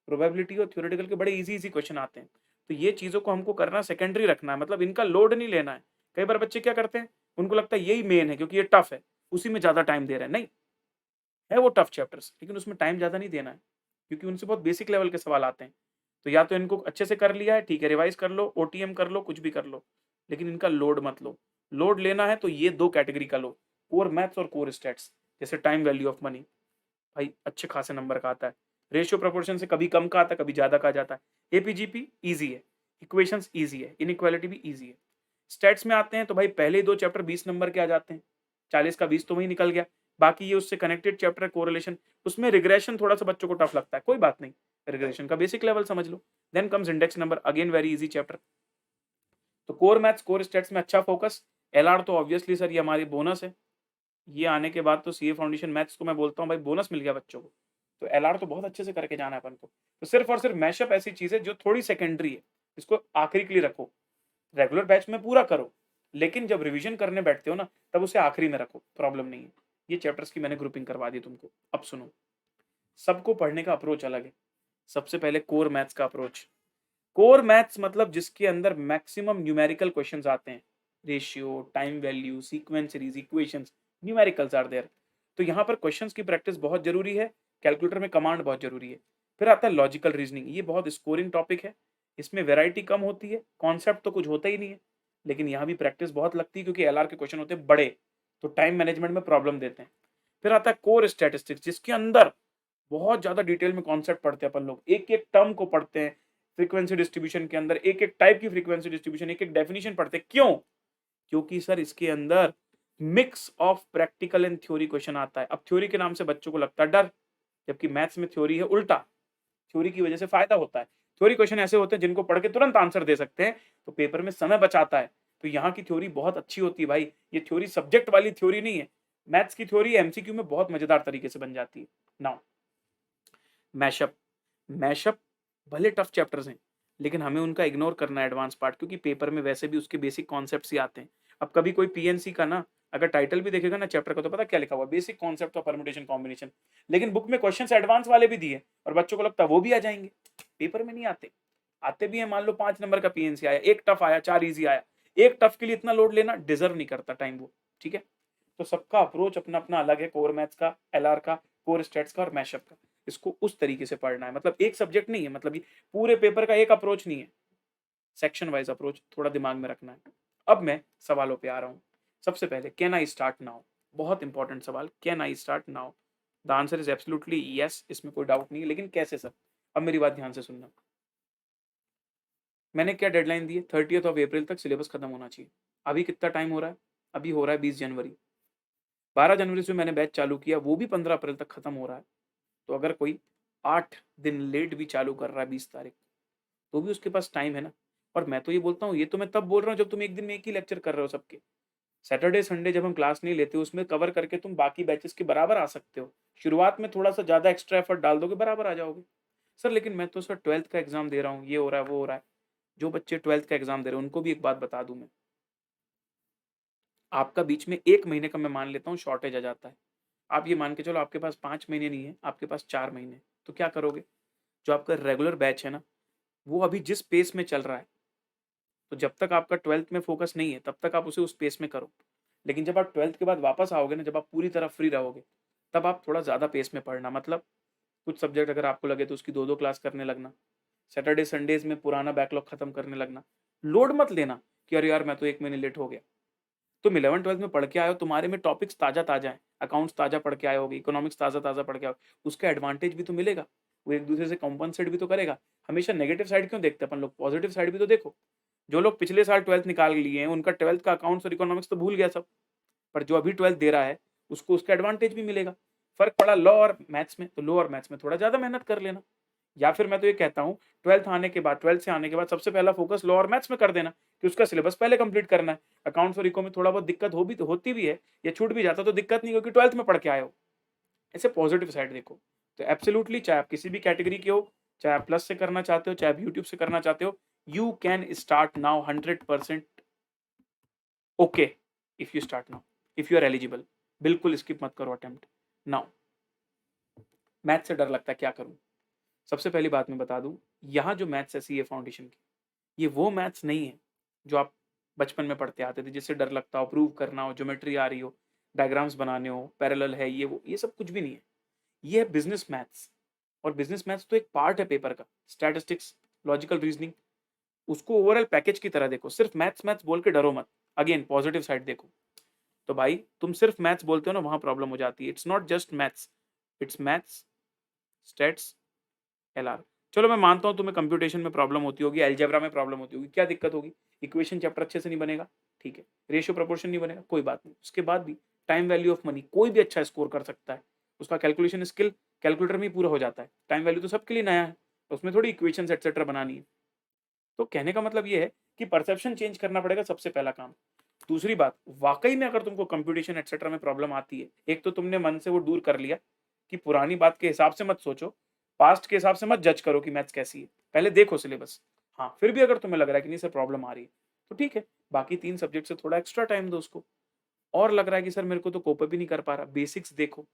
प्रोबेबिलिटी और थ्योरेटिकल के बड़े इजी इजी क्वेश्चन आते हैं। तो ये चीजों को हमको करना सेकेंडरी रखना है, मतलब इनका लोड नहीं लेना है। कई बार बच्चे क्या करते हैं, उनको लगता है यही मेन है क्योंकि ये टफ है, उसी में ज्यादा टाइम दे रहे हैं। नहीं, है वो टफ चैप्टर्स, लेकिन उसमें टाइम ज्यादा नहीं देना है, क्योंकि उनसे बहुत बेसिक लेवल के सवाल आते हैं। तो या तो इनको अच्छे से कर लिया है, ठीक है, रिवाइज कर लो, ओटीएम कर लो, कुछ भी कर लो, लेकिन इनका लोड मत लो। लोड लेना है तो ये दो कैटेगरी का लो, कोर मैथ्स और कोर स्टैट्स। जैसे टाइम वैल्यू ऑफ मनी, भाई अच्छे खासे नंबर का आता है। रेशियो प्रोपोर्शन से कभी कम का आता है, कभी ज्यादा का जाता है। एपीजीपी इजी है, इक्वेशंस इजी है, इनइक्वालिटी भी इजी है। स्टैट्स में आते हैं तो भाई पहले दो चैप्टर 20 नंबर के आ जाते हैं, 40 का 20 तो वही निकल गया। बाकी ये उससे कनेक्टेड चैप्टर है कोरिलेशन, उसमें रिग्रेशन थोड़ा सा बच्चों को टफ लगता है, कोई बात नहीं, रिग्रेशन का बेसिक लेवल समझ लो। Then comes index number, again very easy chapter. तो कोर मैथ्स कोर स्टैट्स में अच्छा फोकस। एलआर तो ऑब्वियसली सर ये हमारी बोनस है, ये आने के बाद तो सीए फाउंडेशन मैथ्स को मैं बोलता हूँ भाई बोनस मिल गया बच्चों को। तो एलआर तो बहुत अच्छे से करके जाना है अपन को। तो सिर्फ और सिर्फ मैशअप ऐसी चीज है जो थोड़ी सेकेंडरी है, इसको आखिरी के लिए रखो। रेगुलर बैच में पूरा करो, लेकिन जब रिवीजन करने बैठते हो ना, तब उसे आखिरी में रखो, प्रॉब्लम नहीं है। ये चैप्टर्स की मैंने ग्रुपिंग करवा दी तुमको। अब सुनो, सबको पढ़ने का अप्रोच अलग है। सबसे पहले कोर मैथ्स का अप्रोच। कोर मैथ्स मतलब जिसके अंदर मैक्सिमम न्यूमेरिकल क्वेश्चंस आते हैं, ratio, time value, sequence series, equations, numericals are there. तो यहाँ पर क्वेश्चंस की प्रैक्टिस बहुत जरूरी है, कैलकुलेटर में कमांड बहुत जरूरी है। फिर आता है लॉजिकल रीजनिंग, ये बहुत स्कोरिंग टॉपिक है, इसमें वेराइटी कम होती है, कॉन्सेप्ट तो कुछ होता ही नहीं है, लेकिन यहाँ भी प्रैक्टिस बहुत लगती है क्योंकि एलआर के क्वेश्चन होते हैं बड़े, तो टाइम मैनेजमेंट में प्रॉब्लम देते हैं। फिर आता है कोर स्टैटिस्टिक्स, जिसके अंदर बहुत ज्यादा डिटेल में कॉन्सेप्ट पढ़ते हैं अपन लोग, एक एक टर्म को पढ़ते हैं, फ्रीक्वेंसी डिस्ट्रीब्यूशन के अंदर एक एक टाइप की फ्रीक्वेंसी डिस्ट्रीब्यूशन, एक एक डेफिनेशन पढ़ते हैं। क्यों? क्योंकि सर इसके अंदर mix of practical and theory question आता है। अब थ्योरी के नाम से बच्चों को लगता है डर, जबकि मैथ्स में थ्योरी है उल्टा, थ्योरी की वजह से फायदा होता है। थ्योरी क्वेश्चन ऐसे होते हैं जिनको पढ़ के तुरंत आंसर दे सकते हैं, तो पेपर में समय बचाता है। तो यहाँ की थ्योरी बहुत अच्छी होती है भाई, ये थ्योरी सब्जेक्ट वाली थ्योरी नहीं है। मैथ्स की थ्योरी एमसीक्यू में बहुत मजेदार तरीके से बन जाती है। नाउ मैशअप, मैशअप भले टफ चैप्टर्स हैं, लेकिन हमें उनका इग्नोर करना है एडवांस पार्ट, क्योंकि पेपर में वैसे भी उसके बेसिक कॉन्सेप्ट्स ही आते हैं। अब कभी कोई पीएनसी का ना अगर टाइटल भी देखेगा ना चैप्टर का, तो पता क्या लिखा हुआ, basic concept of permutation combination, लेकिन बुक में क्वेश्चंस एडवांस वाले भी दिए और बच्चों को लगता है वो भी आ जाएंगे, पेपर में नहीं आते। आते भी है, मान लो 5 नंबर का पीएनसी आया, एक टफ आया, 4 इजी आया, एक टफ के लिए इतना लोड लेना डिजर्व नहीं करता टाइम वो, ठीक है। तो सबका अप्रोच अपना अपना अलग है, कोर मैथ्स का, एलआर का, कोर स्टेट्स का और मैशअप का। इसको उस तरीके से पढ़ना है, मतलब एक सब्जेक्ट नहीं है, मतलब ये पूरे पेपर का एक अप्रोच नहीं है, सेक्शन वाइज अप्रोच थोड़ा दिमाग में रखना है। अब मैं सवालों पे आ रहा हूँ। सबसे पहले कैन आई स्टार्ट नाउ, बहुत इंपॉर्टेंट सवाल, can I start now. The answer is absolutely yes, इसमें कोई डाउट नहीं है, लेकिन कैसे सर? अब मेरी बात ध्यान से सुनना। मैंने क्या डेडलाइन दी है, 30 अप्रैल तक सिलेबस खत्म होना चाहिए। अभी कितना टाइम हो रहा है? अभी हो रहा है 20 जनवरी। 12 जनवरी से मैंने बैच चालू किया, वो भी 15 अप्रैल तक खत्म हो रहा है। तो अगर कोई 8 दिन लेट भी चालू कर रहा है 20 तारीख, तो भी उसके पास टाइम है ना। और मैं तो ये बोलता हूँ, ये तो मैं तब बोल रहा हूँ जब तुम एक दिन में एक ही लेक्चर कर रहे हो सबके। सैटरडे संडे जब हम क्लास नहीं लेते, उसमें कवर करके तुम बाकी बैचेस के बराबर आ सकते हो। शुरुआत में थोड़ा सा ज्यादा एक्स्ट्रा एफर्ट डाल दोगे, बराबर आ जाओगे। सर लेकिन मैं तो सर 12th का एग्जाम दे रहा हूँ, ये हो रहा है वो हो रहा है। जो बच्चे 12th का एग्जाम दे रहे हैं उनको भी एक बात बता दूं मैं, आपका बीच में 1 महीने का मैं मान लेता हूँ शॉर्टेज आ जाता है। आप ये मान के चलो आपके पास 5 महीने नहीं है, आपके पास 4 महीने, तो क्या करोगे? जो आपका रेगुलर बैच है ना, वो अभी जिस पेस में चल रहा है, तो जब तक आपका 12th में फोकस नहीं है तब तक आप उसे उस पेस में करो। लेकिन जब आप 12th के बाद वापस आओगे ना, जब आप पूरी तरह फ्री रहोगे, तब आप थोड़ा ज़्यादा पेस में पढ़ना। मतलब कुछ सब्जेक्ट अगर आपको लगे तो उसकी 2-2 क्लास करने लगना, सैटरडे संडेज में पुराना बैकलॉग खत्म करने लगना। लोड मत लेना कि अरे यार मैं तो 1 महीने लेट हो गया। तुम 11th-12th में पढ़ के आए हो, तुम्हारे में टॉपिक्स ताज़ा ताज़ा हैं, अकाउंट्स ताज़ा पढ़ के आए होगे, इकोनॉमिक्स ताज़ा ताज़ा पढ़ के आओ, उसका एडवांटेज भी तो मिलेगा, वो एक दूसरे से कॉम्पनसेट भी तो करेगा। हमेशा नेगेटिव साइड क्यों देखते हैं अपन लोग, पॉजिटिव साइड भी तो देखो। जो लोग पिछले साल 12th निकाल लिए हैं, उनका 12th का अकाउंट्स और इकोनॉमिक्स तो भूल गया सब, पर जो अभी 12th दे रहा है उसको उसका एडवांटेज भी मिलेगा। फर्क पड़ा लॉ और मैथ्स में, तो लॉ और मैथ्स में थोड़ा ज्यादा मेहनत कर लेना। या फिर मैं तो ये कहता हूँ 12th से आने के बाद सबसे पहला फोकस लॉ और मैथ्स में कर देना, कि उसका सिलेबस पहले कंप्लीट करना है। अकाउंट्स और इको में थोड़ा बहुत दिक्कत हो भी तो होती भी है, या छूट भी जाता तो दिक्कत नहीं, क्योंकि 12th में पढ़ के आए हो। ऐसे पॉजिटिव साइड देखो। तो एब्सोल्युटली, चाहे आप किसी भी कैटेगरी के हो, चाहे आप प्लस से करना चाहते हो, चाहे आप यूट्यूब से करना चाहते हो, you can start now 100%। Okay, if you start now, if you are eligible, बिल्कुल स्किप मत करो अटेम्प्ट नाउ। मैथ से डर लगता है, क्या करूं? सबसे पहली बात मैं बता दूं, यहाँ जो मैथ्स है सीए फाउंडेशन की, ये वो मैथ्स नहीं है जो आप बचपन में पढ़ते आते थे, जिससे डर लगता हो, प्रूव करना हो, ज्योमेट्री आ रही हो, डायग्राम्स बनाने हो, पैरेलल है, ये वो, ये सब कुछ भी नहीं है। ये है बिजनेस मैथ्स। और बिजनेस मैथ्स तो एक पार्ट है पेपर का, स्टैटिस्टिक्स, लॉजिकल रीजनिंग, उसको ओवरऑल पैकेज की तरह देखो। सिर्फ मैथ्स मैथ्स बोल के डरो मत, अगेन पॉजिटिव साइड देखो। तो भाई तुम सिर्फ मैथ्स बोलते हो ना, वहां प्रॉब्लम हो जाती है। It's not just maths, it's maths, stats, LR. चलो मैं मानता हूँ तुम्हें कंप्यूटेशन में प्रॉब्लम होती होगी, अलजेब्रा में प्रॉब्लम होती होगी, क्या दिक्कत होगी? इक्वेशन चैप्टर अच्छे से नहीं बनेगा, ठीक है, रेशियो प्रोपोर्शन नहीं बनेगा, कोई बात नहीं। उसके बाद भी टाइम वैल्यू ऑफ मनी कोई भी अच्छा स्कोर कर सकता है, उसका कैलकुलेशन स्किल कैलकुलेटर में ही पूरा हो जाता है। टाइम वैल्यू तो सबके लिए नया है, उसमें थोड़ी इक्वेशन एक्सेट्रा बनानी है। तो कहने का मतलब ये है कि परसेप्शन चेंज करना पड़ेगा, सबसे पहला काम। दूसरी बात, वाकई में अगर तुमको कंप्यूटेशन एक्सेट्रा में प्रॉब्लम आती है, एक तो तुमने मन से वो दूर कर लिया कि पुरानी बात के हिसाब से मत सोचो, पास्ट के हिसाब से मत जज करो कि मैथ्स कैसी है, पहले देखो सिलेबस। हाँ, फिर भी अगर तुम्हें लग रहा है कि नहीं सर प्रॉब्लम आ रही है, तो ठीक है, बाकी 3 सब्जेक्ट से थोड़ा एक्स्ट्रा टाइम दो उसको। और लग रहा है कि सर मेरे को तो कोप भी नहीं कर पा रहा, बेसिक्स देखो,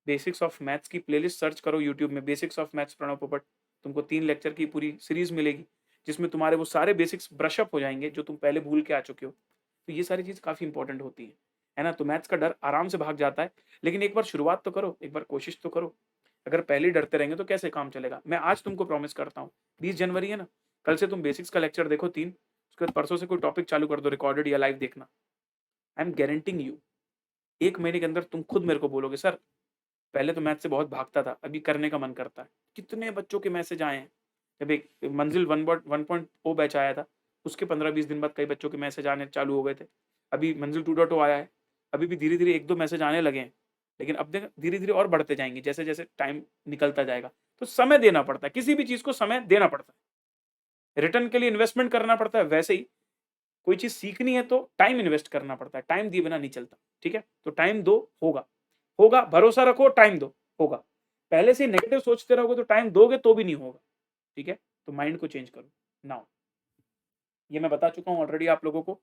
बेसिक्स ऑफ मैथ्स की प्लेलिस्ट सर्च करो यूट्यूब में, बेसिक्स ऑफ मैथ्स प्रणव पोपट, तुमको 3 लेक्चर की पूरी सीरीज मिलेगी। जिसमें तुम्हारे वो सारे बेसिक्स ब्रश अप हो जाएंगे जो तुम पहले भूल के आ चुके हो। तो ये सारी चीज़ काफ़ी इंपॉर्टेंट होती है ना? तो मैथ्स का डर आराम से भाग जाता है, लेकिन एक बार शुरुआत तो करो, एक बार कोशिश तो करो। अगर पहले ही डरते रहेंगे तो कैसे काम चलेगा? मैं आज तुमको प्रॉमिस करता हूँ, 20 जनवरी है ना, कल से तुम बेसिक्स का लेक्चर देखो 3, उसके बाद परसों से कोई टॉपिक चालू कर दो, रिकॉर्डेड या लाइव देखना। आई एम गारंटिंग यू, 1 महीने के अंदर तुम खुद मेरे को बोलोगे, सर पहले तो मैथ से बहुत भागता था, अभी करने का मन करता है। कितने बच्चों के मैसेज आए हैं। जब एक मंजिल 1.0 बैच आया था, उसके 15-20 दिन बाद कई बच्चों के मैसेज आने चालू हो गए थे। अभी मंजिल 2.0 आया है, अभी भी धीरे-धीरे 1-2 मैसेज आने लगे हैं। लेकिन अब देख धीरे-धीरे और बढ़ते जाएँगे, जैसे-जैसे टाइम निकलता जाएगा। तो समय देना पड़ता है, किसी भी चीज़ को समय देना पड़ता है। रिटर्न के लिए इन्वेस्टमेंट करना पड़ता है, वैसे ही कोई चीज़ सीखनी है तो टाइम इन्वेस्ट करना पड़ता है, टाइम दिए बिना नहीं चलता, ठीक है? तो टाइम दो, होगा। होगा, भरोसा रखो, टाइम दो, होगा। पहले से ही नेगेटिव सोचते रहोगे तो टाइम दोगे तो भी नहीं होगा, ठीक है? तो माइंड को चेंज करो। नाउ ये मैं बता चुका हूँ ऑलरेडी आप लोगों को।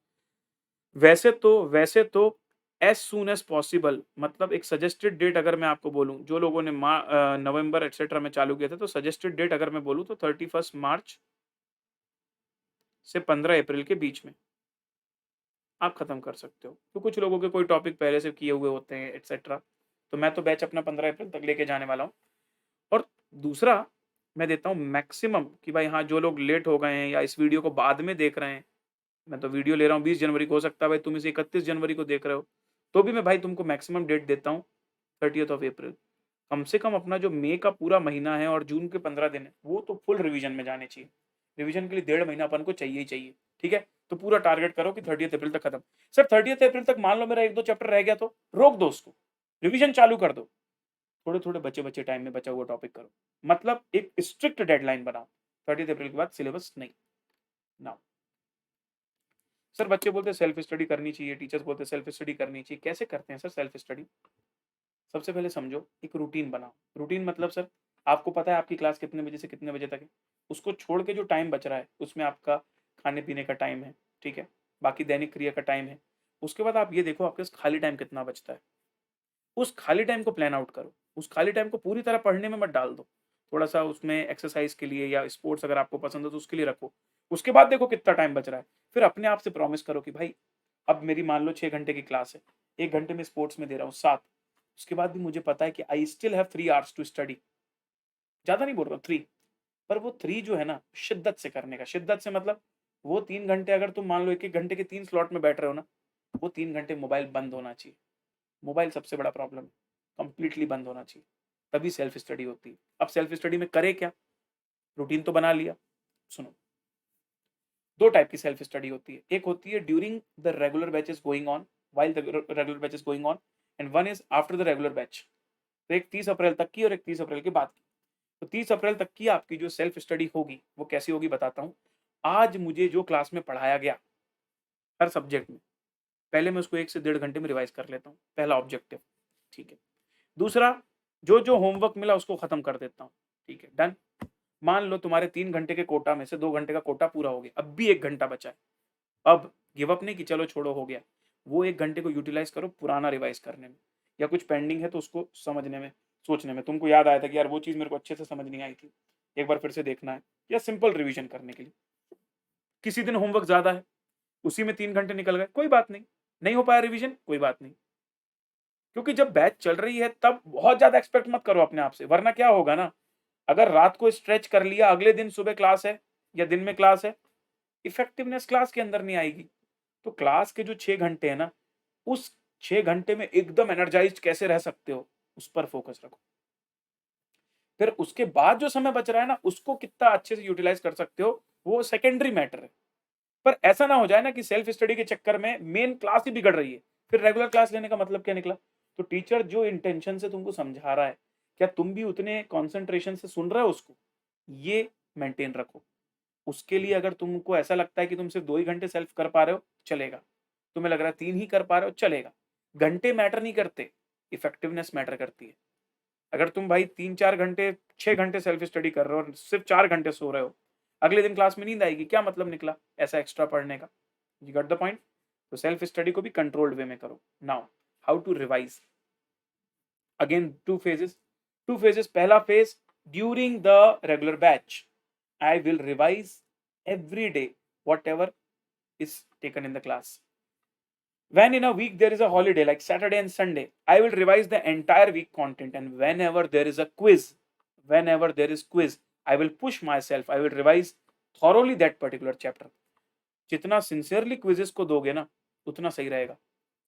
वैसे तो एज़ सून एज़ पॉसिबल, मतलब एक सजेस्टेड डेट अगर मैं आपको बोलूँ, जो लोगों ने नवंबर एटसेट्रा में चालू किया था, तो सजेस्टेड डेट अगर मैं बोलूँ तो 31 मार्च से 15 अप्रैल के बीच में आप खत्म कर सकते हो। तो कुछ लोगों के कोई टॉपिक पहले से किए हुए होते हैं एटसेट्रा, तो मैं तो बैच अपना 15 अप्रैल तक लेके जाने वाला हूँ। और दूसरा मैं देता हूँ मैक्सिमम कि भाई हाँ, जो लोग लेट हो गए हैं या इस वीडियो को बाद में देख रहे हैं, मैं तो वीडियो ले रहा हूँ 20 जनवरी को, हो सकता है भाई तुम इसे 31 जनवरी को देख रहे हो, तो भी मैं भाई तुमको मैक्सिमम डेट देता हूँ 30th ऑफ अप्रैल। कम से कम अपना जो मई का पूरा महीना है और जून के 15 दिन है, वो तो फुल रिवीजन में जाने चाहिए। रिवीजन के लिए 1.5 महीना अपन को चाहिए ही चाहिए, ठीक है? तो पूरा टारगेट करो कि 30th अप्रैल तक खत्म। सर 30th अप्रैल तक मान लो मेरा 1-2 चैप्टर रह गया तो रोक दो उसको, रिवीजन चालू कर दो। थोड़े-थोड़े बचे-बचे टाइम में बचा हुआ टॉपिक करो। मतलब एक स्ट्रिक्ट डेडलाइन बनाओ। 30th अप्रैल के बाद सिलेबस नहीं। नाउ सर बच्चे बोलते हैं सेल्फ स्टडी करनी चाहिए, टीचर्स बोलते हैं सेल्फ स्टडी करनी चाहिए। कैसे करते हैं सर सेल्फ स्टडी? सबसे पहले समझो, एक रूटीन बनाओ। रूटीन मतलब सर, आपको पता है आपकी क्लास कितने बजे से कितने बजे तक है। उसको छोड़ के जो टाइम बच रहा है, उसमें आपका खाने-पीने का टाइम है, ठीक है? बाकी दैनिक क्रिया का टाइम है। उसके बाद आप ये देखो आपके पास खाली टाइम कितना बचता है। उस खाली टाइम को प्लान आउट करो। उस खाली टाइम को पूरी तरह पढ़ने में मत डाल दो। थोड़ा-सा उसमें एक्सरसाइज़ के लिए या स्पोर्ट्स अगर आपको पसंद है तो उसके लिए रखो। उसके बाद देखो कितना टाइम बच रहा है। फिर अपने आप से प्रॉमिस करो कि भाई अब मेरी मान लो 6 घंटे की क्लास है। 1 घंटे में स्पोर्ट्स में दे रहा हूँ 7। उसके बाद भी मुझे पता है कि I still have 3 hours to study. ज़्यादा नहीं बोल रहा हूँ 3, पर वो 3 जो है ना शिद्दत से करने का। शिद्दत से मतलब वो 3 घंटे अगर तुम मान लो 1-1 घंटे के 3 स्लॉट में बैठ रहे हो ना, वो 3 घंटे मोबाइल बंद होना चाहिए। मोबाइल सबसे बड़ा प्रॉब्लम है, कंप्लीटली बंद होना चाहिए, तभी सेल्फ स्टडी होती है। अब सेल्फ स्टडी में करें क्या? रूटीन तो बना लिया। सुनो, 2 टाइप की सेल्फ स्टडी होती है। एक होती है during the regular batches going on, while the regular batches going on, and one is after the regular batch. तो एक 30 अप्रैल तक की और एक 30 अप्रैल के बाद की। तो 30 अप्रैल तक की आपकी जो सेल्फ स्टडी होगी, वो कैसी होगी बताता हूँ। आज मुझे जो क्लास में पढ़ाया गया, हर सब्जेक्ट में, पहले मैं उसको 1 से 1.5 घंटे में रिवाइज़ कर लेता हूँ, पहला ऑब्जेक्टिव, ठीक है। दूसरा, जो-जो होमवर्क मिला उसको खत्म कर देता हूँ, ठीक है, डन। मान लो तुम्हारे 3 घंटे के कोटा में से 2 घंटे का कोटा पूरा हो गया, अब भी 1 घंटा बचा है। अब गिव अप नहीं कि चलो छोड़ो हो गया। वो 1 घंटे को यूटिलाइज़ करो पुराना रिवाइज़ करने में, या कुछ पेंडिंग है तो उसको समझने में, सोचने में। तुमको याद आया था कि यार वो चीज़ मेरे को अच्छे से समझ नहीं आई थी, एक बार फिर से देखना है, या सिंपल रिवीजन करने के लिए। किसी दिन होमवर्क ज़्यादा है, उसी में 3 घंटे निकल गए, कोई बात नहीं। नहीं हो पाया रिवीजन, कोई बात नहीं। क्योंकि जब बैच चल रही है तब बहुत ज़्यादा एक्सपेक्ट मत करो अपने आप से, वरना क्या होगा ना, अगर रात को स्ट्रेच कर लिया, अगले दिन सुबह क्लास है या दिन में क्लास है, इफेक्टिवनेस क्लास के अंदर नहीं आएगी। तो क्लास के जो 6 घंटे हैं ना, उस 6 घंटे में एकदम एनर्जाइज़्ड कैसे रह सकते हो, उस पर फोकस रखो। फिर उसके बाद जो समय बच रहा है ना, उसको कितना अच्छे से यूटिलाइज़ कर सकते हो, वो सेकेंडरी मैटर है। पर ऐसा ना हो जाए ना कि सेल्फ स्टडी के चक्कर में मेन क्लास ही बिगड़ रही है, फिर रेगुलर क्लास लेने का मतलब क्या निकला? तो टीचर जो इंटेंशन से तुमको समझा रहा है, क्या तुम भी उतने कंसंट्रेशन से सुन रहे हो उसको? ये मेंटेन रखो। उसके लिए अगर तुमको ऐसा लगता है कि तुम सिर्फ 2 ही घंटे सेल्फ कर पा रहे हो, चलेगा। तुम्हें लग रहा है 3 ही कर पा रहे हो, चलेगा। घंटे मैटर नहीं करते, इफेक्टिवनेस मैटर करती है। अगर तुम भाई 3-4 घंटे, 6 घंटे सेल्फ स्टडी कर रहे हो और सिर्फ 4 घंटे सो रहे हो, अगले दिन क्लास में नींद आएगी, क्या मतलब निकला ऐसा एक्स्ट्रा पढ़ने का? You got the point? तो सेल्फ स्टडी को भी कंट्रोल्ड वे में करो। Now how to revise? Again two phases. पहला phase, during the regular batch I will revise every day whatever is taken in the class. When in a week there is a holiday like Saturday and Sunday, I will revise the entire week content, and whenever there is a quiz, I will push myself, I will revise thoroughly that particular chapter. जितना sincerely quizzes को दोगे ना उतना सही रहेगा,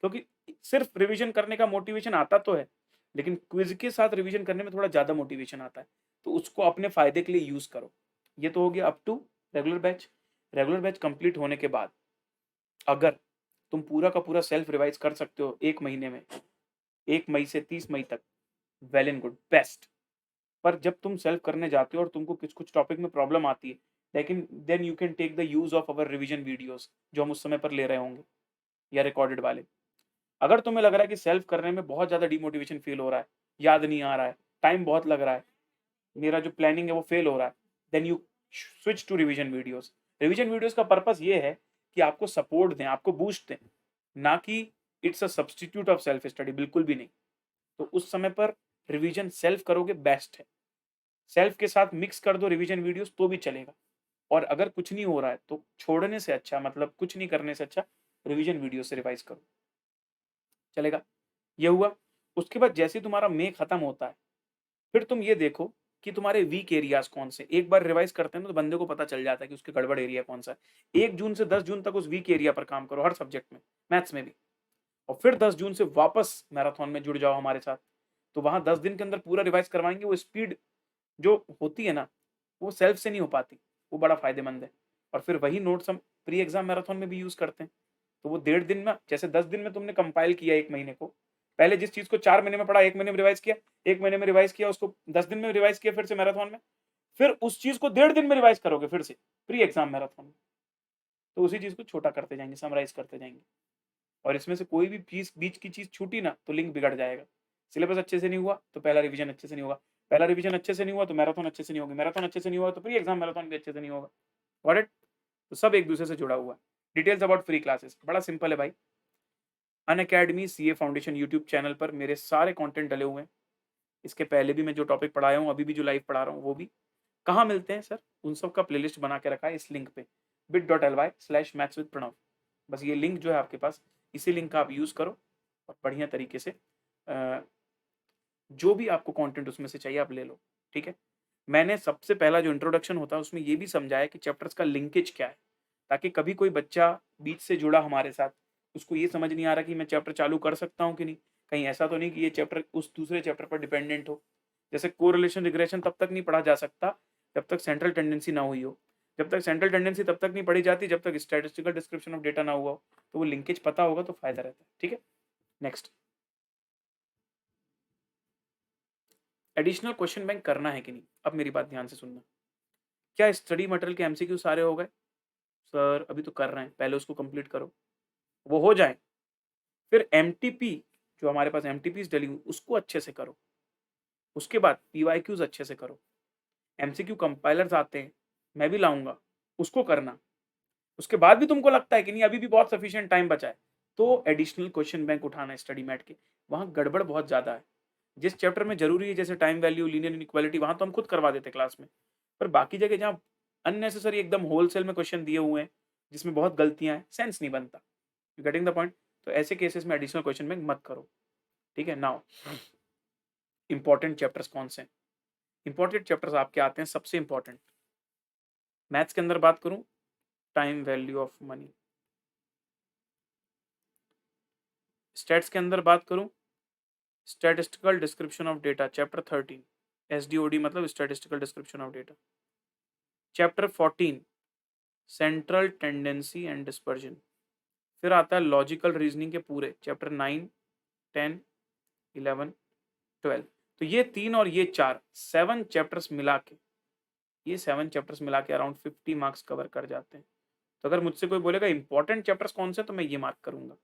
क्योंकि सिर्फ revision करने का मोटिवेशन आता तो है, लेकिन क्विज के साथ रिवीजन करने में थोड़ा ज्यादा मोटिवेशन आता है, तो उसको अपने फायदे के लिए यूज करो। ये तो हो गया up to regular batch. Regular batch complete होने के बाद अगर तुम पूरा का पूरा सेल्फ रिवाइज कर सकते हो एक महीने में, 1 मई से 30 मई तक, वेल एंड गुड, बेस्ट। पर जब तुम सेल्फ करने जाते हो और तुमको कुछ कुछ टॉपिक में प्रॉब्लम आती है, लेकिन then you can take the use of our revision videos जो हम उस समय पर ले रहे होंगे या रिकॉर्डेड वाले। अगर तुम्हें लग रहा है कि सेल्फ करने में बहुत ज्यादा डिमोटिवेशन फील हो रहा है, याद नहीं आ रहा है, टाइम बहुत लग रहा है, मेरा जो प्लानिंग है वो फेल हो रहा है, then you switch to revision videos. Revision videos का पर्पस ये है कि आपको सपोर्ट दें, आपको बूस्ट दें, ना कि it's a substitute of self study, बिल्कुल भी नहीं। तो उस समय पर रिवीजन सेल्फ करोगे बेस्ट है। सेल्फ के साथ मिक्स कर दो रिवीजन वीडियोस तो भी चलेगा, और अगर कुछ नहीं हो रहा है तो छोड़ने से अच्छा, मतलब कुछ नहीं करने से अच्छा रिवीजन वीडियो से रिवाइज करो, चलेगा। ये हुआ। उसके बाद जैसे ही तुम्हारा मई खत्म होता है, फिर तुम ये देखो कि तुम्हारे वीक एरियाज कौन से। एक बार रिवाइज करते हैं तो बंदे को पता चल जाता है कि उसके गड़बड़ एरिया कौन सा है। 1 जून से 10 जून तक उस वीक एरिया पर काम करो हर सब्जेक्ट में, मैथ्स में भी, और फिर 10 जून से वापस मैराथन में जुड़ जाओ हमारे साथ। तो वहां 10 दिन के अंदर पूरा रिवाइज करवाएंगे। वो स्पीड जो होती है ना, वो सेल्फ से नहीं हो पाती, वो बड़ा फायदेमंद है। और फिर वही नोट्स हम प्री एग्जाम मैराथन में भी यूज करते हैं। तो वो 1.5 दिन में, जैसे 10 दिन में तुमने कंपाइल किया 1 महीने को, पहले जिस चीज को 4 महीने में पढ़ा 1 महीने में रिवाइज किया, 1 महीने में रिवाइज किया, उसको 10 दिन में रिवाइज किया फिर से मैराथन में, फिर उस चीज को 1.5 दिन में रिवाइज करोगे फिर से प्री एग्जाम मैराथन में। तो उसी चीज को छोटा करते जाएंगे, समराइज करते जाएंगे। और इसमें से कोई भी चीज बीच की चीज छूटी ना तो लिंक बिगड़ जाएगा। सिलेबस अच्छे से नहीं हुआ तो पहला रिवीजन अच्छे से नहीं होगा, पहला रिवीजन अच्छे से नहीं हुआ तो मैराथन अच्छे से नहीं होगी, मैराथन अच्छे से नहीं हुआ तो प्री एग्जाम मैराथन भी अच्छे से नहीं होगा। Got it? तो सब एक दूसरे से जुड़ा हुआ है। डिटेल्स अबाउट फ्री क्लासेस बड़ा सिंपल है भाई। Unacademy CA foundation YouTube channel पर मेरे सारे कंटेंट डले हुए हैं। इसके पहले भी मैं जो टॉपिक पढ़ाया हूँ, अभी भी जो लाइव पढ़ा रहा हूँ वो भी। कहाँ मिलते हैं सर? उन सब का प्लेलिस्ट बना के रखा है इस लिंक पे, bit.ly/mathswithpranav। बस ये लिंक जो है आपके पास, इसी लिंक का आप यूज करो और बढ़िया तरीके से जो भी आपको कंटेंट उसमें से चाहिए आप ले लो, ठीक है। मैंने सबसे पहला जो इंट्रोडक्शन होता है उसमें ये भी समझाया कि चैप्टर्स का लिंकेज क्या है, ताकि कभी कोई बच्चा बीच से जुड़ा हमारे साथ, उसको ये समझ नहीं आ रहा कि मैं चैप्टर चालू कर सकता हूँ कि नहीं, कहीं ऐसा तो नहीं कि ये चैप्टर उस दूसरे चैप्टर पर डिपेंडेंट हो। जैसे कोरिलेशन रिग्रेशन तब तक नहीं पढ़ा जा सकता जब तक सेंट्रल टेंडेंसी ना हुई हो, जब तक सेंट्रल टेंडेंसी तब तक नहीं पढ़ी जाती जब तक स्टैटिस्टिकल डिस्क्रिप्शन ऑफ डेटा ना हुआ हो। तो वो लिंकेज पता होगा तो फायदा रहता है, ठीक है। नेक्स्ट, एडिशनल क्वेश्चन बैंक करना है कि नहीं। अब मेरी बात ध्यान से सुनना। क्या स्टडी मटेरियल के एमसीक्यू सारे हो गए? सर अभी तो कर रहे हैं, पहले उसको कंप्लीट करो, वो हो जाए, फिर एमटीपी जो हमारे पास एमटीपी डली हुई उसको अच्छे से करो, उसके बाद पीवाईक्यूज अच्छे से करो। एमसीक्यू कंपाइलर्स आते हैं, मैं भी लाऊंगा, उसको करना। उसके बाद भी तुमको लगता है कि नहीं अभी भी बहुत सफिशिएंट टाइम बचा है, तो एडिशनल क्वेश्चन बैंक उठाना है स्टडी मैट के। वहां गड़बड़ बहुत ज्यादा है। जिस चैप्टर में जरूरी है जैसे टाइम वैल्यू, लीनियर इनइक्वालिटी, वहां तो हम खुद करवा देते क्लास में, पर बाकी जगह जहाँ अननेसेसरी एकदम होलसेल में क्वेश्चन दिए हुए हैं जिसमें बहुत गलतियां हैं, सेंस नहीं बनता। You getting the point? तो ऐसे केसेस में एडिशनल क्वेश्चन बैंक मत करो, ठीक है। नाउ इंपॉर्टेंट चैप्टर्स कौन से? इंपॉर्टेंट चैप्टर्स आपके आते हैं सबसे इंपॉर्टेंट। मैथ्स के अंदर बात करूं, time value of money. Stats के अंदर बात करूं, statistical description of data chapter 13, एसडीओडी मतलब statistical description of data. Chapter 14, central tendency and dispersion. फिर आता है लॉजिकल रीजनिंग के पूरे चैप्टर 9, 10, 11, 12। तो ये 3 और ये 4, 7 चैप्टर्स मिला के, ये 7 चैप्टर्स मिला के अराउंड 50 मार्क्स कवर कर जाते हैं। तो अगर मुझसे कोई बोलेगा इंपॉर्टेंट चैप्टर्स कौन से, तो मैं ये मार्क करूंगा।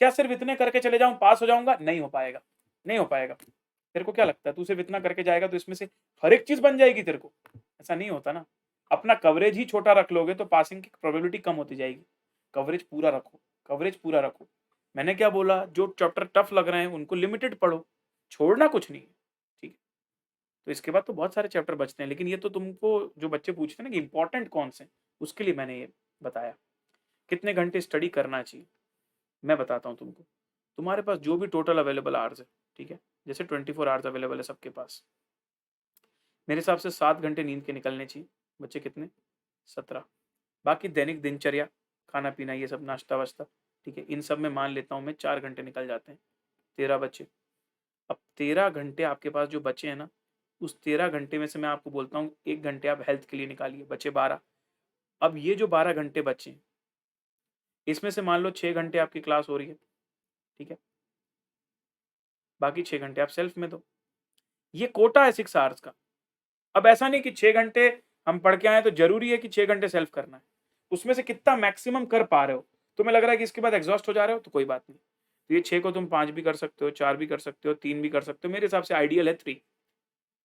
क्या सिर्फ इतने करके चले जाऊं पास हो जाऊंगा? नहीं हो पाएगा, नहीं हो पाएगा। तेरे को क्या लगता है तू सिर्फ इतना करके जाएगा तो इसमें से हर एक चीज बन जाएगी तेरे को? ऐसा नहीं होता ना। अपना कवरेज ही छोटा रख लोगे तो पासिंग की प्रोबेबिलिटी कम होती जाएगी। कवरेज पूरा रखो, कवरेज पूरा रखो। मैंने क्या बोला, जो चैप्टर टफ लग रहे हैं उनको लिमिटेड पढ़ो, छोड़ना कुछ नहीं है, ठीक है। तो इसके बाद तो बहुत सारे चैप्टर बचते हैं, लेकिन ये तो तुमको जो बच्चे पूछते हैं ना कि इंपॉर्टेंट कौन से, उसके लिए मैंने ये बताया। कितने घंटे स्टडी करना चाहिए, मैं बताता हूँ तुमको। तुम्हारे पास जो भी टोटल अवेलेबल आवर्स है, ठीक है, जैसे 24 आवर्स अवेलेबल है सबके पास, मेरे हिसाब से 7 घंटे नींद के निकलने चाहिए। बच्चे कितने, 17। बाकी दैनिक दिनचर्या, खाना पीना, ये सब नाश्ता वाश्ता, ठीक है, इन सब में मान लेता हूँ मैं 4 घंटे निकल जाते हैं, 13 बचे। अब 13 घंटे आपके पास जो बचे हैं ना, उस 13 घंटे में से मैं आपको बोलता हूँ 1 घंटे आप हेल्थ के लिए निकालिए, बचे 12। अब ये जो 12 घंटे बचे, इसमें से मान लो 6 घंटे आपकी क्लास हो रही है, ठीक है, बाकी 6 घंटे आप सेल्फ में दो। ये कोटा है 6 आवर्स का। अब ऐसा नहीं कि 6 घंटे हम पढ़ के आए तो जरूरी है कि 6 घंटे सेल्फ करना है, उसमें से कितना मैक्सिमम कर पा रहे हो। तुम्हें लग रहा है कि इसके बाद एग्जॉस्ट हो जा रहे हो तो कोई बात नहीं, तो ये 6 को तुम 5 भी कर सकते हो, 4 भी कर सकते हो, 3 भी कर सकते हो, मेरे हिसाब से आइडियल है 3,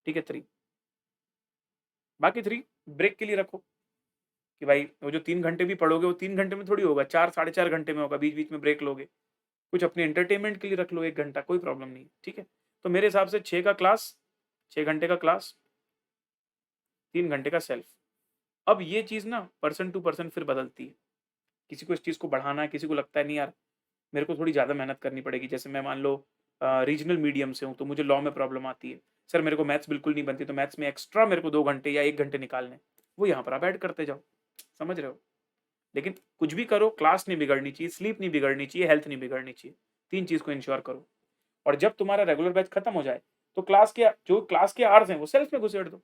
ठीक है 3। बाकी 3 ब्रेक के लिए रखो कि भाई वो जो 3 घंटे भी पढ़ोगे वो 3 घंटे में थोड़ी होगा, 4 साढ़े 4 घंटे में होगा, बीच बीच में ब्रेक लोगे, कुछ अपने एंटरटेनमेंट के लिए रख लो 1 घंटा, कोई प्रॉब्लम नहीं, ठीक है। तो मेरे हिसाब से 6 का क्लास, 6 घंटे का क्लास, 3 घंटे का सेल्फ। अब ये चीज़ ना पर्सन टू पर्सन फिर बदलती है, किसी को इस चीज़ को बढ़ाना है, किसी को लगता है नहीं यार मेरे को थोड़ी ज़्यादा मेहनत करनी पड़ेगी। जैसे मैं मान लो रीजनल मीडियम से हूँ तो मुझे लॉ में प्रॉब्लम आती है, सर मेरे को मैथ्स बिल्कुल नहीं बनती, तो मैथ्स में एक्स्ट्रा मेरे को 2 घंटे या 1 घंटे निकालने, वो यहाँ पर आप ऐड करते जाओ, समझ रहे हो। लेकिन कुछ भी करो, क्लास नहीं बिगड़नी चाहिए, स्लीप नहीं बिगड़नी चाहिए, हेल्थ नहीं बिगड़नी चाहिए, 3 चीज़ को इंश्योर करो। और जब तुम्हारा रेगुलर बैच खत्म हो जाए तो क्लास के आवर्स हैं वो सेल्फ में घुसेड़ दो,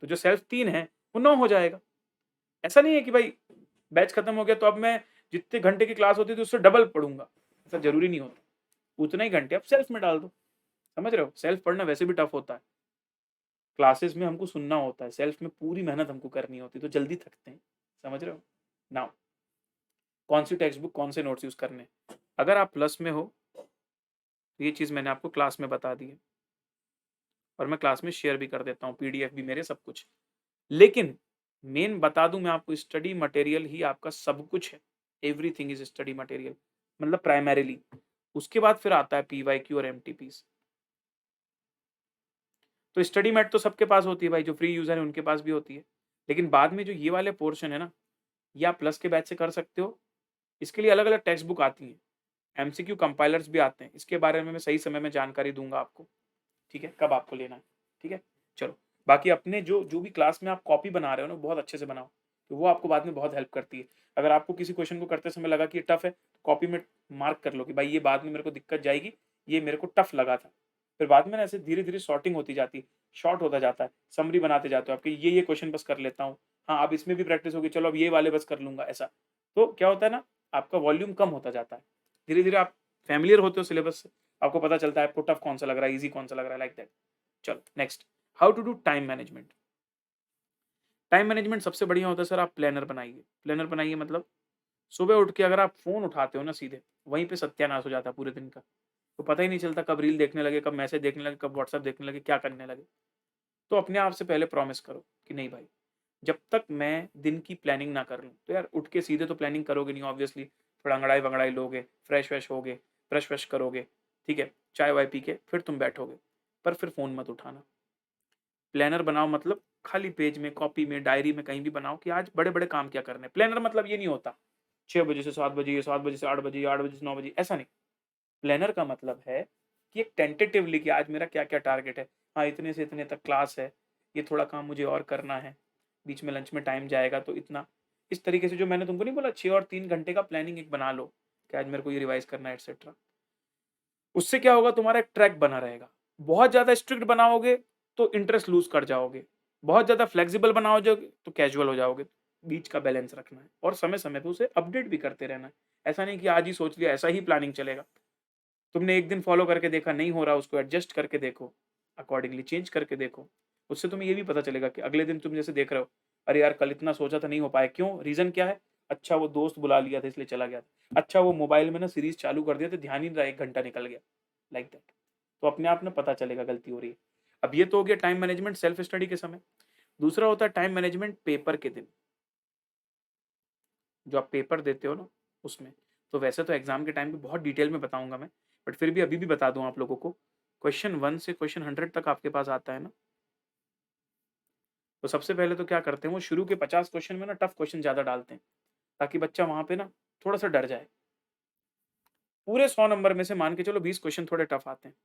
तो जो सेल्फ 3 है वो 9 हो जाएगा। ऐसा नहीं है कि भाई बैच खत्म हो गया तो अब मैं जितने घंटे की क्लास होती थी उससे डबल पढ़ूंगा, ऐसा जरूरी नहीं होता। उतने ही घंटे आप सेल्फ में डाल दो, समझ रहे हो। सेल्फ पढ़ना वैसे भी टफ होता है, क्लासेस में हमको सुनना होता है, सेल्फ में पूरी मेहनत हमको करनी होती है, तो जल्दी थकते हैं, समझ रहे हो। नाउ कौन सी टेक्स्ट बुक, कौन से नोट्स यूज करने, अगर आप प्लस में हो तो ये चीज मैंने आपको क्लास में बता दी है, और मैं क्लास में शेयर भी कर देता हूँ, पीडीएफ भी मेरे सब कुछ। लेकिन मेन बता दूं मैं आपको, स्टडी मटेरियल ही आपका सब कुछ है, एवरीथिंग इज स्टडी मटेरियल, मतलब प्राइमरीली। उसके बाद फिर आता है पीवाईक्यू और एमटीपीस। तो स्टडी मैट तो सबके पास होती है भाई, जो फ्री यूजर है उनके पास भी होती है, लेकिन बाद में जो ये वाले पोर्शन है ना, ये आप प्लस के बैच से कर सकते हो। इसके लिए अलग अलग टेक्स्ट बुक आती हैं, एमसीक्यू कंपाइलर्स भी आते हैं, इसके बारे में मैं सही समय में जानकारी दूंगा आपको, ठीक है, कब आपको लेना है, ठीक है। चलो, बाकी अपने जो जो भी क्लास में आप कॉपी बना रहे हो ना बहुत अच्छे से बनाओ, तो वो आपको बाद में बहुत हेल्प करती है। अगर आपको किसी क्वेश्चन को करते समय लगा कि ये टफ है, कॉपी में मार्क कर लो कि भाई ये बाद में मेरे को दिक्कत जाएगी, ये मेरे को टफ लगा था। फिर बाद में ना ऐसे धीरे धीरे शॉर्टिंग होती जाती है, शॉर्ट होता जाता है, समरी बनाते जाते हो आपके, ये क्वेश्चन बस कर लेता हूँ, हाँ अब इसमें भी प्रैक्टिस होगी, चलो अब ये वाले बस कर लूंगा, ऐसा। तो क्या होता है ना, आपका वॉल्यूम कम होता जाता है, धीरे धीरे आप फैमिलियर होते हो सिलेबस से, आपको पता चलता है आपको टफ कौन सा लग रहा है, इजी कौन सा लग रहा है, लाइक दैट। चलो next, how to do time management. Time management सबसे बढ़िया होता है सर, आप प्लानर बनाइए। प्लानर बनाइए मतलब सुबह उठ के अगर आप फोन उठाते हो ना सीधे, वहीं पे सत्यानाश हो जाता है पूरे दिन का, तो पता ही नहीं चलता कब रील देखने लगे, कब मैसेज देखने लगे, कब व्हाट्सएप देखने लगे, क्या करने लगे। तो अपने आप से पहले प्रॉमिस करो कि नहीं भाई, जब तक मैं दिन की प्लानिंग ना कर लूँ, तो यार उठ के सीधे तो प्लानिंग करोगे नहीं ऑब्वियसली, थोड़ा अंगड़ाई वंगड़ाई लोगे, फ्रेश व्रेश होगे, ब्रश व्रश करोगे, ठीक है, चाय वाय पी के फिर तुम बैठोगे, पर फिर फोन मत उठाना। प्लानर बनाओ मतलब खाली पेज में, कॉपी में, डायरी में, कहीं भी बनाओ कि आज बड़े बड़े काम क्या करने हैं। प्लानर मतलब ये नहीं होता 6 बजे से 7 बजे, ये 7 बजे से 8 बजे, ये 8 बजे से 9 बजे, ऐसा नहीं। प्लानर का मतलब है कि एक टेंटेटिवली कि आज मेरा क्या क्या टारगेट है, हाँ इतने से इतने तक क्लास है, ये थोड़ा काम मुझे और करना है, बीच में लंच में टाइम जाएगा तो इतना, इस तरीके से जो मैंने तुमको नहीं बोला 6 और 3 घंटे का प्लानिंग एक बना लो कि आज मेरे को ये रिवाइज करना है एक्सेट्रा। उससे क्या होगा, तुम्हारा एक ट्रैक बना रहेगा। बहुत ज्यादा स्ट्रिक्ट बनाओगे तो इंटरेस्ट लूज कर जाओगे, बहुत ज्यादा फ्लेक्सिबल बनाओगे तो कैजुअल हो जाओगे। बीच का बैलेंस रखना है और समय समय पे उसे अपडेट भी करते रहना है। ऐसा नहीं कि आज ही सोच लिया ऐसा ही प्लानिंग चलेगा, तुमने एक दिन फॉलो करके देखा नहीं हो रहा, उसको एडजस्ट करके देखो, अकॉर्डिंगली चेंज करके देखो। उससे तुम्हें ये भी पता चलेगा कि अगले दिन तुम जैसे देख रहे हो, अरे यार कल इतना सोचा था नहीं हो पाया, क्यों, रीजन क्या है, अच्छा वो दोस्त बुला लिया था इसलिए चला गया था, अच्छा वो मोबाइल में ना सीरीज चालू कर दिया था, ध्यान ही नहीं रहा, 1 घंटा निकल गया, लाइक दैट। तो अपने आप में पता चलेगा गलती हो रही है। अब ये तो हो गया टाइम मैनेजमेंट सेल्फ स्टडी के समय। दूसरा होता है टाइम मैनेजमेंट पेपर के दिन, जो आप पेपर देते हो ना उसमें। तो वैसे तो एग्जाम के टाइम पे बहुत डिटेल में बताऊंगा मैं, बट फिर भी अभी भी बता दूं आप लोगों को, क्वेश्चन 1 से क्वेश्चन 100 तक आपके पास आता है ना, तो सबसे पहले तो क्या करते हैं, वो शुरू के 50 क्वेश्चन में ना टफ क्वेश्चन ज़्यादा डालते हैं, ताकि बच्चा वहाँ पे ना थोड़ा-सा डर जाए। पूरे 100 नंबर में से मान के चलो 20 क्वेश्चन थोड़े टफ आते हैं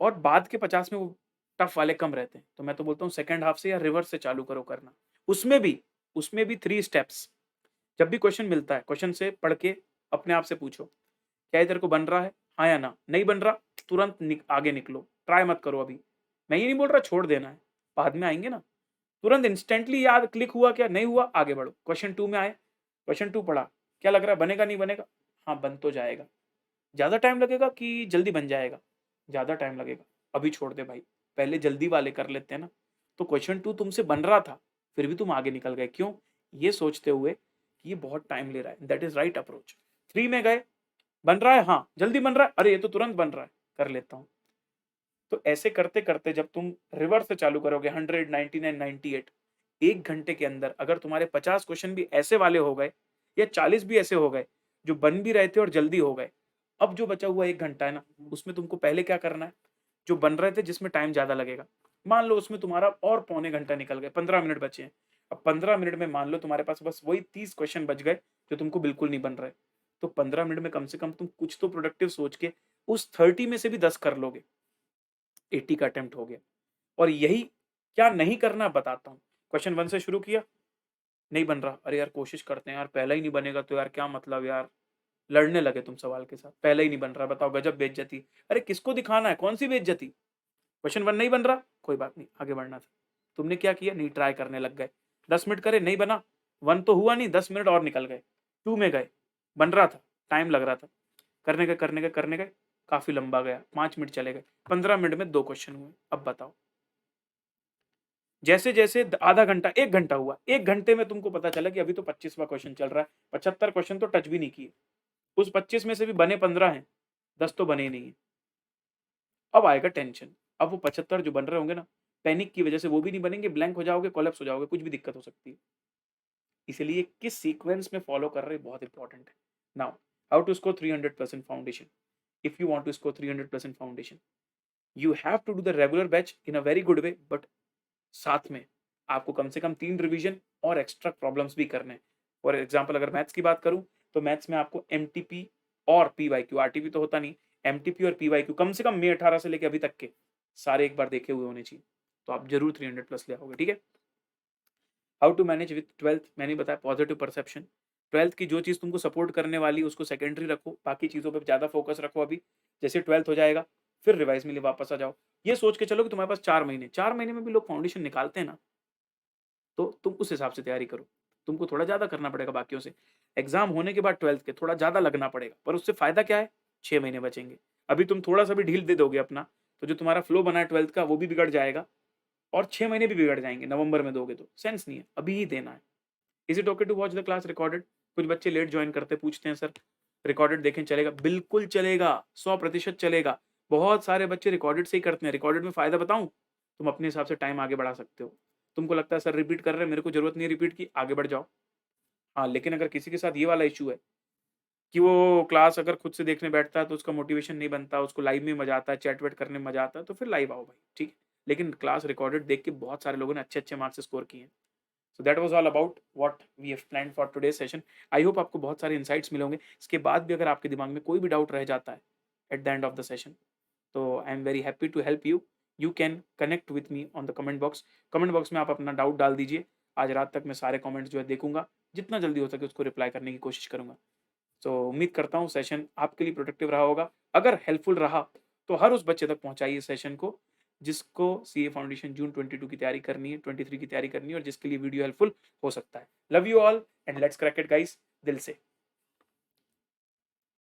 और बाद के 50 में वो टफ वाले कम रहते हैं। तो मैं तो बोलता हूँ सेकंड हाफ से या रिवर्स से चालू करो करना। उसमें भी 3 स्टेप्स। जब भी क्वेश्चन मिलता है, क्वेश्चन से पढ़ के अपने आप से पूछो, क्या ये तेरे को बन रहा है? हाँ या ना? नहीं बन रहा, तुरंत आगे निकलो, ट्राई मत करो अभी। मैं ये नहीं बोल रहा छोड़ देना है, बाद में आएंगे ना। तुरंत इंस्टेंटली याद क्लिक हुआ क्या? नहीं हुआ, आगे बढ़ो। क्वेश्चन 2 में आए, क्वेश्चन 2 पढ़ा, क्या लग रहा है बनेगा नहीं बनेगा? हाँ, बन तो जाएगा। ज़्यादा टाइम लगेगा कि जल्दी बन जाएगा? ज़्यादा टाइम लगेगा, अभी छोड़ दे भाई, पहले जल्दी वाले कर लेते हैं ना। तो क्वेश्चन 2 तुमसे बन रहा था, फिर भी तुम आगे निकल गए, क्यों? ये सोचते हुए कि ये बहुत टाइम ले रहा है, दैट इज़ राइट अप्रोच। 3 में गए, बन रहा है? हाँ, जल्दी बन रहा है? अरे ये तो तुरंत बन रहा है, कर लेता हूँ। तो ऐसे करते-करते जब तुम रिवर्स से चालू करोगे 100, 99, 98, 1 घंटे के अंदर अगर तुम्हारे 50 क्वेश्चन भी ऐसे वाले हो गए या 40 भी ऐसे हो गए, जो बन भी रहे थे और जल्दी हो गए। अब जो बचा हुआ 1 घंटा है ना, उसमें तुमको पहले क्या करना है, जो बन रहे थे जिसमें टाइम ज़्यादा लगेगा, मान लो उसमें तुम्हारा और पौने घंटा निकल गए, 15 मिनट बचे हैं। अब 15 मिनट में मान लो तुम्हारे पास बस वही 30 क्वेश्चन बच गए, जो तुमको बिल्कुल नहीं बन रहे। तो 15 मिनट में कम से कम तुम कुछ तो प्रोडक्टिव सोच के उस 30 में से भी 10 कर लोगे। 80 का अटेम्प्ट हो गया। और यही क्या नहीं करना बताता हूँ। क्वेश्चन 1 से शुरू किया, नहीं बन रहा, अरे यार कोशिश करते हैं यार, पहला ही नहीं बनेगा तो यार क्या मतलब यार, लड़ने लगे तुम सवाल के साथ, पहला ही नहीं बन रहा, बताओ गजब बेइज्जती। अरे किसको दिखाना है, कौन सी बेइज्जती? क्वेश्चन 1 नहीं बन रहा, कोई बात नहीं, आगे बढ़ना था। तुमने क्या किया, नहीं ट्राई करने लग गए। 10 मिनट करे, नहीं बना, 1 तो हुआ नहीं, 10 मिनट और निकल गए। 2 में गए, बन रहा था, टाइम लग रहा था, करने गए, काफ़ी लंबा गया, 5 मिनट चले गए, 15 मिनट में 2 क्वेश्चन हुए। अब बताओ, जैसे-जैसे आधा घंटा, 1 घंटा हुआ, 1 घंटे में तुमको पता चला कि अभी तो 25वां क्वेश्चन चल रहा है, 75 क्वेश्चन तो टच भी नहीं किए। उस 25 में से भी बने 15 हैं, 10 तो बने ही नहीं है। अब आएगा टेंशन, अब वो 75 जो बन रहे होंगे ना, पैनिक की वजह से वो भी नहीं बनेंगे, ब्लैंक हो जाओगे, कोलैप्स हो जाओगे, कुछ भी दिक्कत हो सकती है। इसलिए किस सीक्वेंस में फॉलो कर रहे हैं बहुत इंपॉर्टेंट है। Now, how to score 300% foundation? If you want to score 300% foundation, you have to do the regular batch in a very good way, but साथ में आपको कम से कम 3 रिवीजन और एक्स्ट्रा प्रॉब्लम्स भी करने हैं। फॉर एग्जांपल अगर मैथ्स की बात करूं, तो मैथ्स में आपको एमटीपी और पीवाईक्यू, आरटीपी तो होता नहीं, एमटीपी और पीवाईक्यू कम से कम मई 18 से लेकर अभी तक के सारे एक बार देखे हुए होने चाहिए। तो आप जरूर 300 प्लस ले आओगे, ठीक है। How to manage with 12th, मैंने बताया पॉजिटिव परसेप्शन। 12th की जो चीज़ तुमको सपोर्ट करने वाली उसको सेकेंडरी रखो, बाकी चीज़ों पे ज़्यादा फोकस रखो। अभी जैसे 12th हो जाएगा, फिर रिवाइज में लिए वापस आ जाओ। ये सोच के चलो कि तुम्हारे पास 4 महीने, 4 महीने में भी लोग फाउंडेशन निकालते हैं ना, तो तुम उस हिसाब से तैयारी करो। तुमको थोड़ा ज़्यादा करना पड़ेगा बाकियों से। एग्ज़ाम होने के बाद 12th के थोड़ा ज़्यादा लगना पड़ेगा, पर उससे फ़ायदा क्या है? 6 महीने बचेंगे। अभी तुम थोड़ा-सा भी ढील दे दोगे अपना, तो जो तुम्हारा फ्लो बना है 12th का वो भी बिगड़ जाएगा और 6 महीने भी बिगड़ जाएँगे, नवंबर में दोगे तो। सेंस नहीं है, अभी ही देना है। Is it okay to watch the class recorded? कुछ बच्चे लेट जॉइन करते, पूछते हैं सर रिकॉर्डेड देखें चलेगा? बिल्कुल चलेगा, 100% चलेगा। बहुत सारे बच्चे रिकॉर्डेड से ही करते हैं। रिकॉर्डेड में फ़ायदा बताऊँ? तुम अपने हिसाब से टाइम आगे बढ़ा सकते हो। तुमको लगता है सर रिपीट कर रहे हैं, मेरे को ज़रूरत नहीं है रिपीट की, आगे बढ़ जाओ। हाँ, लेकिन अगर किसी के साथ ये वाला इश्यू है कि वो क्लास अगर खुद से देखने बैठता है तो उसका मोटिवेशन नहीं बनता, उसको लाइव में मज़ा आता है, चैट-वैट करने में मज़ा आता है, तो फिर लाइव आओ भाई, ठीक है? लेकिन क्लास रिकॉर्डेड देख के बहुत सारे लोगों ने अच्छे-अच्छे मार्क्स स्कोर किए हैं। So that was all about what we have planned for today's session. I hope आपको बहुत सारे इनसाइट्स मिले होंगे। इसके बाद भी अगर आपके दिमाग में कोई भी डाउट रह जाता है at the end of the session, तो I am very happy to help you. You can connect with me on the comment box. Comment box में आप अपना डाउट डाल दीजिए। आज रात तक मैं सारे कमेंट्स जो है देखूँगा, जितना जल्दी हो सके उसको रिप्लाई करने की कोशिश करूँगा। सो उम्मीद करता हूँ सेशन आपके लिए प्रोडक्टिव रहा होगा। अगर हेल्पफुल रहा, तो हर उस बच्चे तक पहुँचाइए सेशन को, जिसको सीए फाउंडेशन जून 22 की तैयारी करनी है, 23 की तैयारी करनी है और जिसके लिए वीडियो हेल्पफुल हो सकता है। Love you all and let's crack it guys, दिल से।